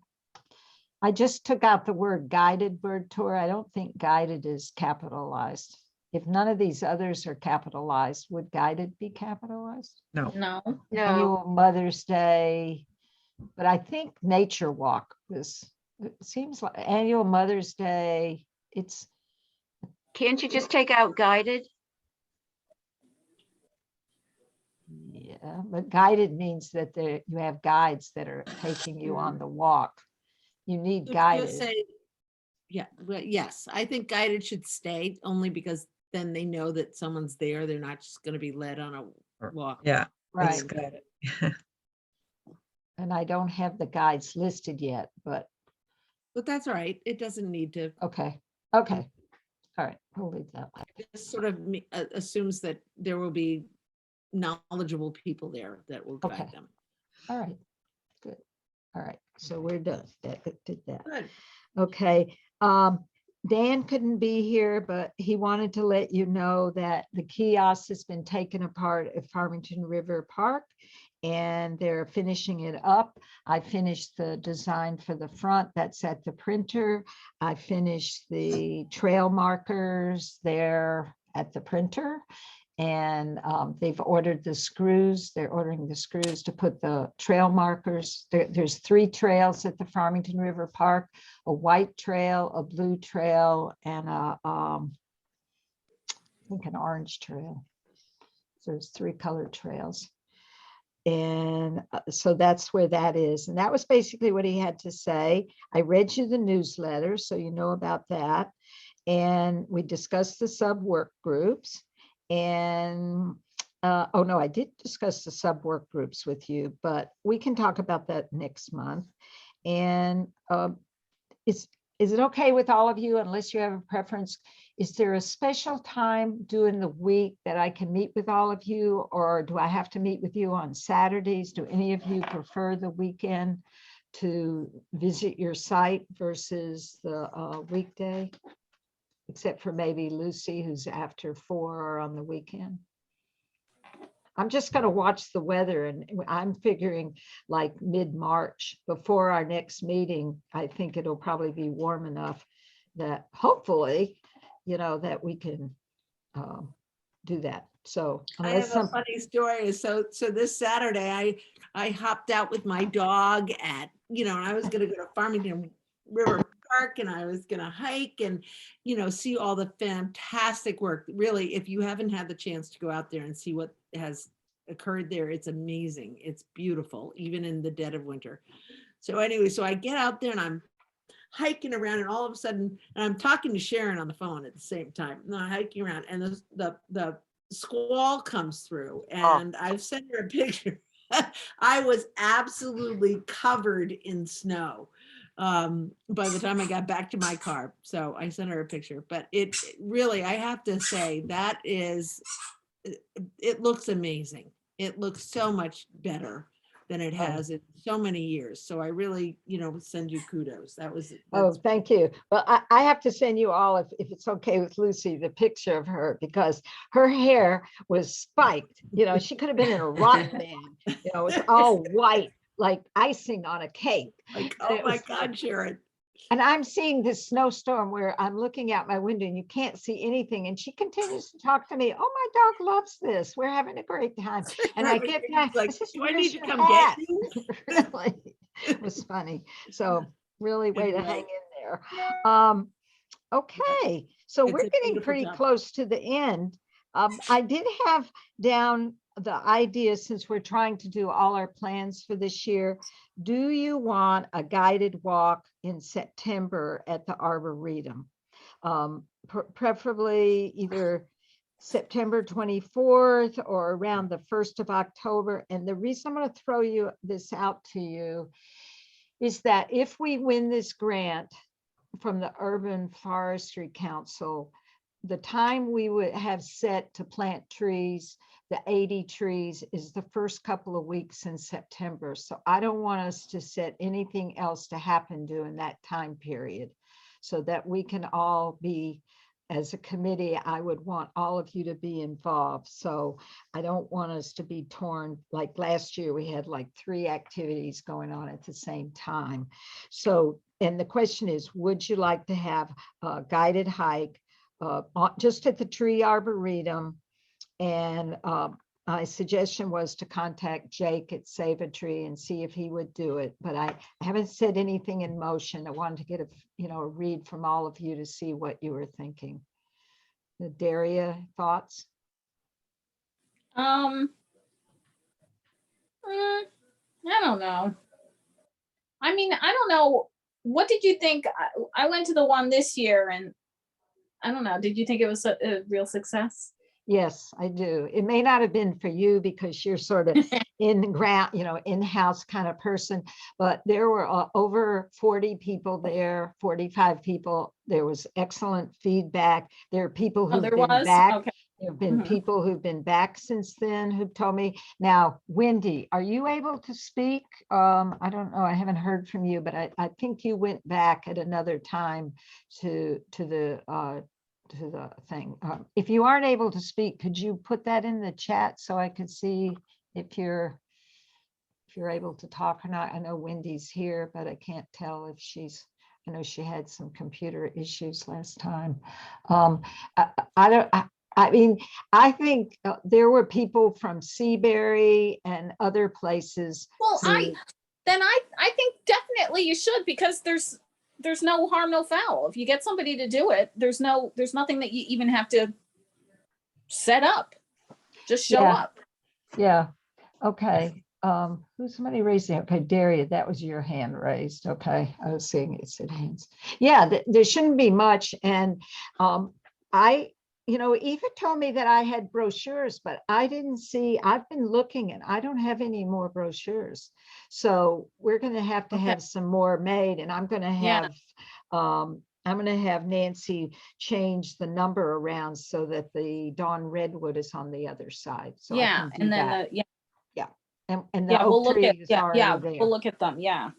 I just took out the word guided bird tour. I don't think guided is capitalized. If none of these others are capitalized, would guided be capitalized? No. No, Annual Mother's Day, but I think nature walk was, it seems like annual Mother's Day, it's, can't you just take out guided? yeah, but guided means that you have guides that are taking you on the walk. You need Just guided. say, yeah, but yes, I think guided should stay only because then they know that someone's there. They're not just gonna be led on a walk. Yeah, that's Right. good. And I don't have the guides listed yet, but But that's all right. It doesn't need to, okay, okay. All right, we'll leave that. it just sort of assumes that there will be knowledgeable people there that will guide Okay. them. All right, good. All right, so we're done. Did that. Good. Okay, Dan couldn't be here, but he wanted to let you know that the kiosk has been taken apart at Farmington River Park and they're finishing it up. I finished the design for the front, that's at the printer. I finished the trail markers there at the printer. And they've ordered the screws. They're ordering the screws to put the trail markers. There's 3 trails at the Farmington River Park, a white trail, a blue trail, and I think an orange trail. So there's 3 colored trails. And so that's where that is. And that was basically what he had to say. I read you the newsletter, so you know about that. And we discussed the sub work groups. And oh no, I did discuss the sub work groups with you, but we can talk about that next month. And is it okay with all of you, unless you have a preference? Is there a special time during the week that I can meet with all of you, or do I have to meet with you on Saturdays? Do any of you prefer the weekend to visit your site versus the weekday? Except for maybe Lucy, who's after 4 or on the weekend. I'm just going to watch the weather, and I'm figuring like mid-March before our next meeting. I think it'll probably be warm enough that hopefully, you know, that we can do that. So I unless have a funny story. So this Saturday, I hopped out with my dog at, and I was going to go to Farmington River Park, and I was going to hike and, see all the fantastic work. Really, if you haven't had the chance to go out there and see what has occurred there, it's amazing. It's beautiful, even in the dead of winter. So anyway, so I get out there and I'm hiking around, and all of a sudden, and I'm talking to Sharon on the phone at the same time, and I'm hiking around, and the squall comes through, and I've sent her a picture. I was absolutely covered in snow by the time I got back to my car. So I sent her a picture, but it really, I have to say, that is, it looks amazing. It looks so much better than it has in so many years. So I really, send you kudos. Oh, thank you. Well, I have to send you all, if it's okay with Lucy, the picture of her, because her hair was spiked. She could have been in a rock band. It's all white, like icing on a cake. Like, oh my God, Sharon. And I'm seeing this snowstorm where I'm looking out my window and you can't see anything. And she continues to talk to me. Oh, my dog loves this. We're having a great time. And I get back, like, do I need to come get you? Really, it was funny. So really way to hang in there. Okay, so we're getting pretty close to the end. I did have down the idea, since we're trying to do all our plans for this year, do you want a guided walk in September at the Arboretum? Preferably either September 24th or around the 1st of October. And the reason I'm going to throw this out to you is that if we win this grant from the Urban Forestry Council, the time we would have set to plant trees, the 80 trees, is the first couple of weeks in September. So I don't want us to set anything else to happen during that time period, so that we can all be, as a committee, I would want all of you to be involved. So I don't want us to be torn. Like last year, we had like 3 activities going on at the same time. So, and the question is, would you like to have a guided hike just at the tree arboretum? And my suggestion was to contact Jake at Save a Tree and see if he would do it, but I haven't said anything in motion. I wanted to get a read from all of you to see what you were thinking. Daria, thoughts? I don't know. I mean, I don't know. What did you think? I went to the one this year, and I don't know. Did you think it was a real success? Yes, I do. It may not have been for you because you're sort of in ground, in-house kind of person, but there were over 40 people there, 45 people. There was excellent feedback. There are people who've been back. Okay. There have been Mhm. people who've been back since then who've told me. Now, Wendy, are you able to speak? I don't know. I haven't heard from you, but I think you went back at another time to the thing. If you aren't able to speak, could you put that in the chat so I could see if you're able to talk or not? I know Wendy's here, but I can't tell if she's, I know she had some computer issues last time. I mean, I think there were people from Seabury and other places. Well, who- I think definitely you should, because there's no harm, no foul. If you get somebody to do it, there's nothing that you even have to set up. Just show Yeah. up. Yeah, okay. Who's somebody raising? Okay, Daria, that was your hand raised. Okay, I was seeing it said hands. Yeah, there shouldn't be much. And Eva told me that I had brochures, but I didn't see, I've been looking and I don't have any more brochures. So we're gonna have to Okay. have some more made, and I'm gonna Yeah. have Nancy change the number around so that the Dawn Redwood is on the other side. So I Yeah, can do and then that. And the yeah, we'll oak look tree at is we'll already there. look at them. Yeah.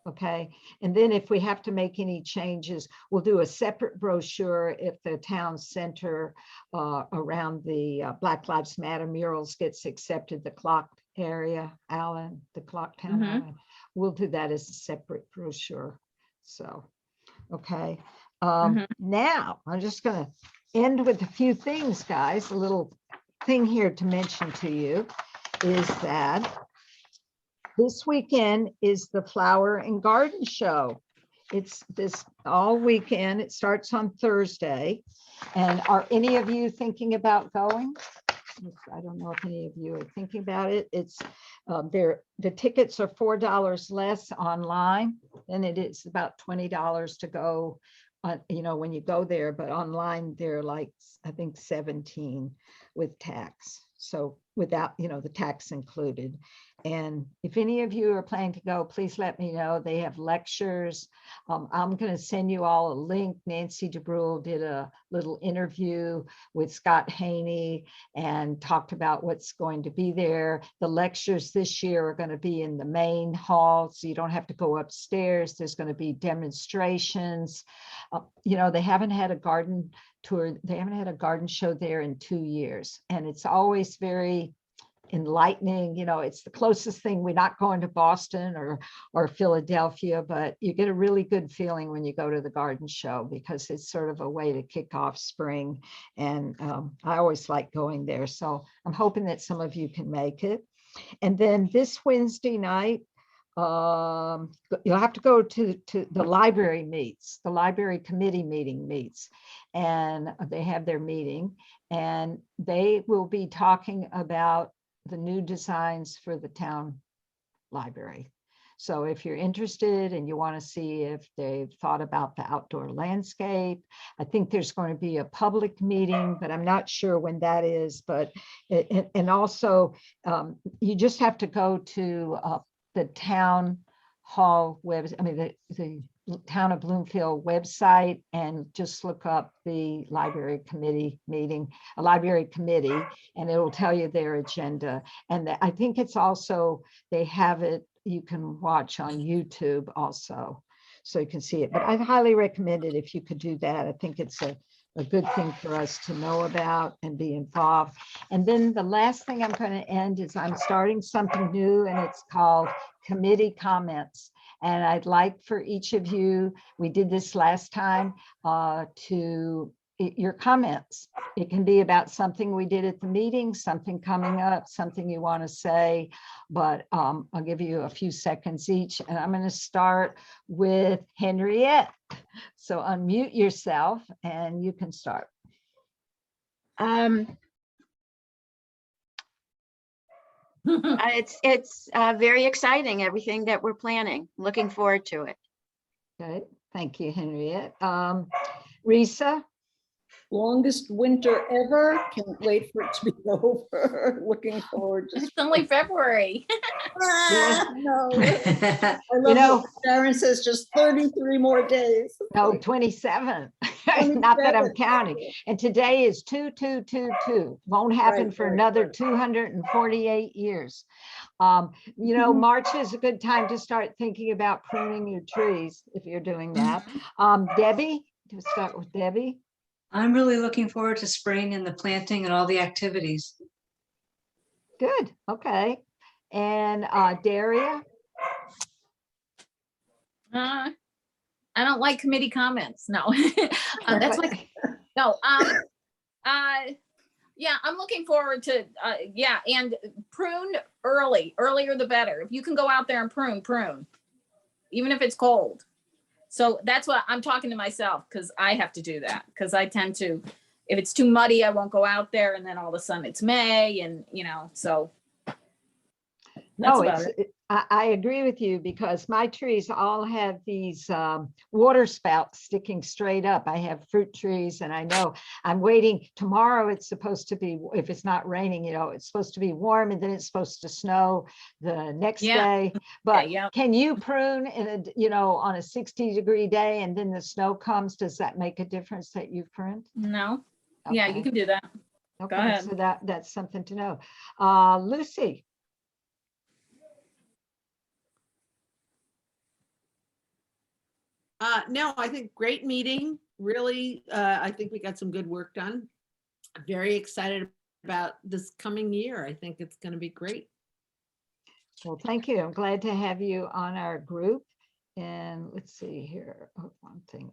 Okay, and then if we have to make any changes, we'll do a separate brochure if the town center around the Black Lives Matter murals gets accepted, the clock area, Alan, the clock town, Mhm. Alan. We'll do that as a separate brochure. So, okay. Mhm. Now, I'm just gonna end with a few things, guys. A little thing here to mention to you is that this weekend is the Flower and Garden Show. It's this all weekend. It starts on Thursday. And are any of you thinking about going? I don't know if any of you are thinking about it. It's the tickets are $4 less online, and it is about $20 to go when you go there, but online they're like, I think 17 with tax. So without, the tax included. And if any of you are planning to go, please let me know. They have lectures. I'm going to send you all a link. Nancy DeBrule did a little interview with Scott Haney and talked about what's going to be there. The lectures this year are going to be in the main hall, so you don't have to go upstairs. There's going to be demonstrations. They haven't had a garden tour. They haven't had a garden show there in 2 years. And it's always very enlightening. It's the closest thing. We're not going to Boston or Philadelphia, but you get a really good feeling when you go to the garden show, because it's sort of a way to kick off spring. And I always like going there. So I'm hoping that some of you can make it. And then this Wednesday night, you'll have to go to the library meets, the library committee meets, and they have their meeting, and they will be talking about the new designs for the town library. So if you're interested and you want to see if they've thought about the outdoor landscape, I think there's going to be a public meeting, but I'm not sure when that is. But and also you just have to go to the town hall the town of Bloomfield website, and just look up the library committee meeting, a library committee, and it will tell you their agenda. And I think it's also, they have it, you can watch on YouTube also, so you can see it. But I highly recommend it if you could do that. I think it's a good thing for us to know about and be involved. And then the last thing I'm going to end is I'm starting something new, and it's called committee comments. And I'd like for each of you, we did this last time, your comments. It can be about something we did at the meeting, something coming up, something you want to say, but I'll give you a few seconds each. And I'm going to start with Henriette. So unmute yourself and you can start. It's very exciting, everything that we're planning. Looking forward to it. Okay, thank you, Henriette. Risa? Longest winter ever. Can't wait for it to be over. Looking forward to. It's only February. No. I love know, that Sharon says just 33 more days. No, 27. Not that I'm counting. And today is 2222. Won't happen Right, for right, another right. 248 years. You know, March is a good time to start thinking about pruning your trees if you're doing that. Debbie, to start with Debbie. I'm really looking forward to spring and the planting and all the activities. Good. Okay. And Daria. I don't like committee comments. No, that's my, no, yeah, I'm looking forward to, yeah, and prune earlier the better. If you can go out there and prune, even if it's cold. So that's what I'm talking to myself, because I have to do that, because I tend to, if it's too muddy, I won't go out there, and then all of a sudden it's May, and you know, so. That's No, about it. I agree with you, because my trees all have these water spouts sticking straight up. I have fruit trees, and I know I'm waiting. Tomorrow it's supposed to be, if it's not raining, you know, it's supposed to be warm, and then it's supposed to snow the next Yeah. day. But Yeah. can you prune in a, you know, on a 60-degree day, and then the snow comes? Does that make a difference that you've pruned? No. Yeah, you Okay. can do that. Okay, ahead. so that's something to know. Lucy. No, I think great meeting. Really, I think we got some good work done. Very excited about this coming year. I think it's going to be great. Well, thank you. I'm glad to have you on our group. And let's see here. Oh, one thing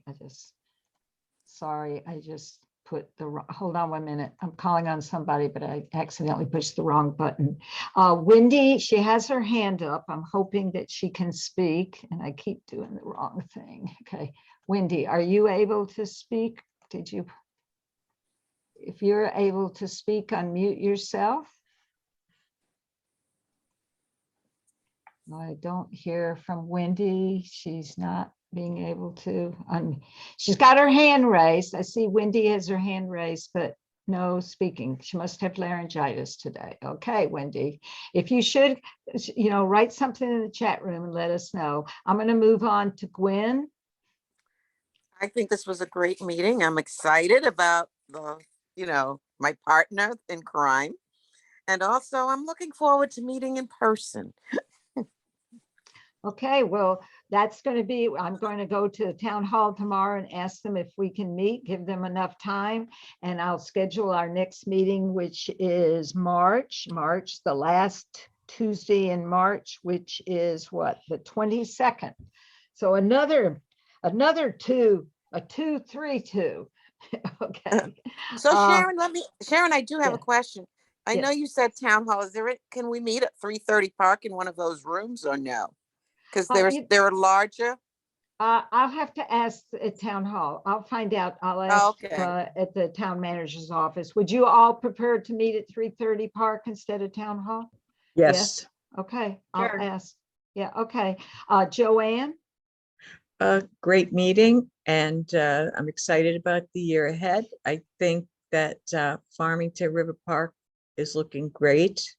sorry, I just put hold on 1 minute. I'm calling on somebody, but I accidentally pushed the wrong button. Wendy, she has her hand up. I'm hoping that she can speak, and I keep doing the wrong thing. Okay, Wendy, are you able to speak? If you're able to speak, unmute yourself. I don't hear from Wendy. She's not being able to. She's got her hand raised. I see Wendy has her hand raised, but no speaking. She must have laryngitis today. Okay, Wendy, if you should, you know, write something in the chat room and let us know. I'm going to move on to Gwen. I think this was a great meeting. I'm excited about my partner in crime. And also I'm looking forward to meeting in person. Okay, well, that's going to be, I'm going to go to the town hall tomorrow and ask them if we can meet, give them enough time, and I'll schedule our next meeting, which is March, the last Tuesday in March, which is what, the 22nd. So another 2-3-2. Okay. So Sharon, I do have yeah. a question. I know you said town hall. Can we meet at 330 Park in one of those rooms or no? Because they're larger. I'll have to ask at town hall. I'll find out. I'll ask Okay. at the town manager's office. Would you all prefer to meet at 330 Park instead of town hall? Yes. Okay, Sure. I'll ask. Yeah, okay. Joanne? A great meeting, and I'm excited about the year ahead. I think that Farmington River Park is looking great.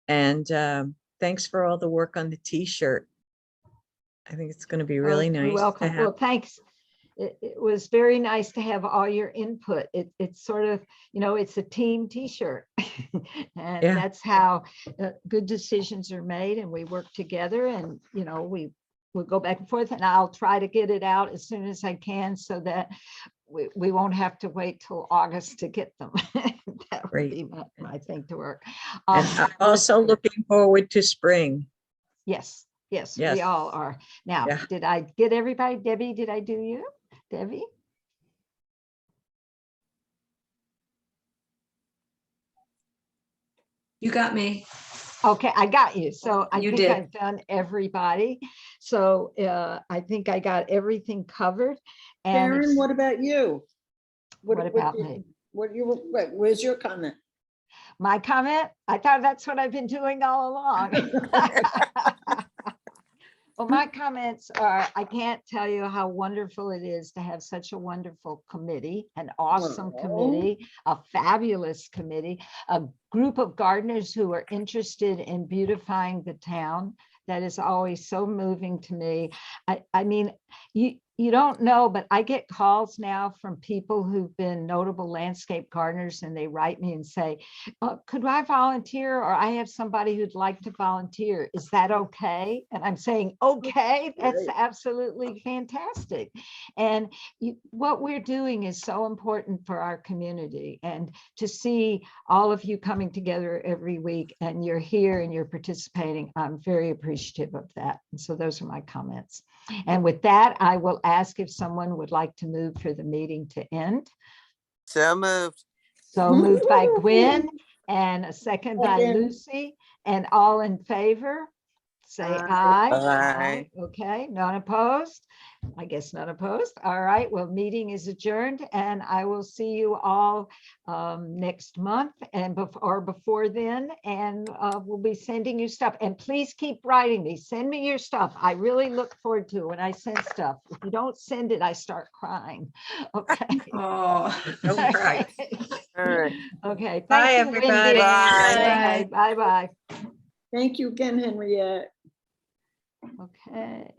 And thanks for all the work on the t-shirt. I think it's going to be really nice. You're welcome. Well, thanks. It was very nice to have all your input. It's sort of, you know, it's a team t-shirt. And that's how good decisions are made, and we work together, and, you know, we'll go back and forth, and I'll try to get it out as soon as I can so that we won't have to wait till August to get them. That would be my thing to work. And I'm also looking forward to spring. Yes, we all are. Now, did I get everybody? Debbie, did I do you? Debbie? You got me. Okay, I got you. So I You think did. I've done everybody. So I think I got everything covered. And Sharon, what about you? What about me? Where's your comment? My comment? I thought that's what I've been doing all along. Well, my comments are, I can't tell you how wonderful it is to have such a wonderful committee, an awesome committee, a fabulous committee, a group of gardeners who are interested in beautifying the town. That is always so moving to me. I mean, you don't know, but I get calls now from people who've been notable landscape gardeners, and they write me and say, could I volunteer? Or I have somebody who'd like to volunteer. Is that okay? And I'm saying, okay, that's absolutely fantastic. And what we're doing is so important for our community. And to see all of you coming together every week, and you're here and you're participating, I'm very appreciative of that. And so those are my comments. And with that, I will ask if someone would like to move for the meeting to end. So moved. So moved by Gwen and a second by Second. Lucy, and all in favor, say Aye. aye. Okay, none opposed? I guess none opposed. All right, well, meeting is adjourned, and I will see you all next month and before then, and we'll be sending you stuff. And please keep writing me. Send me your stuff. I really look forward to it when I send stuff. If you don't send it, I start crying. Okay. Oh. Don't cry. All right. Okay. Bye, Thank you, Wendy. everybody. Bye. Okay, bye-bye. Thank you again, Henriette. Okay.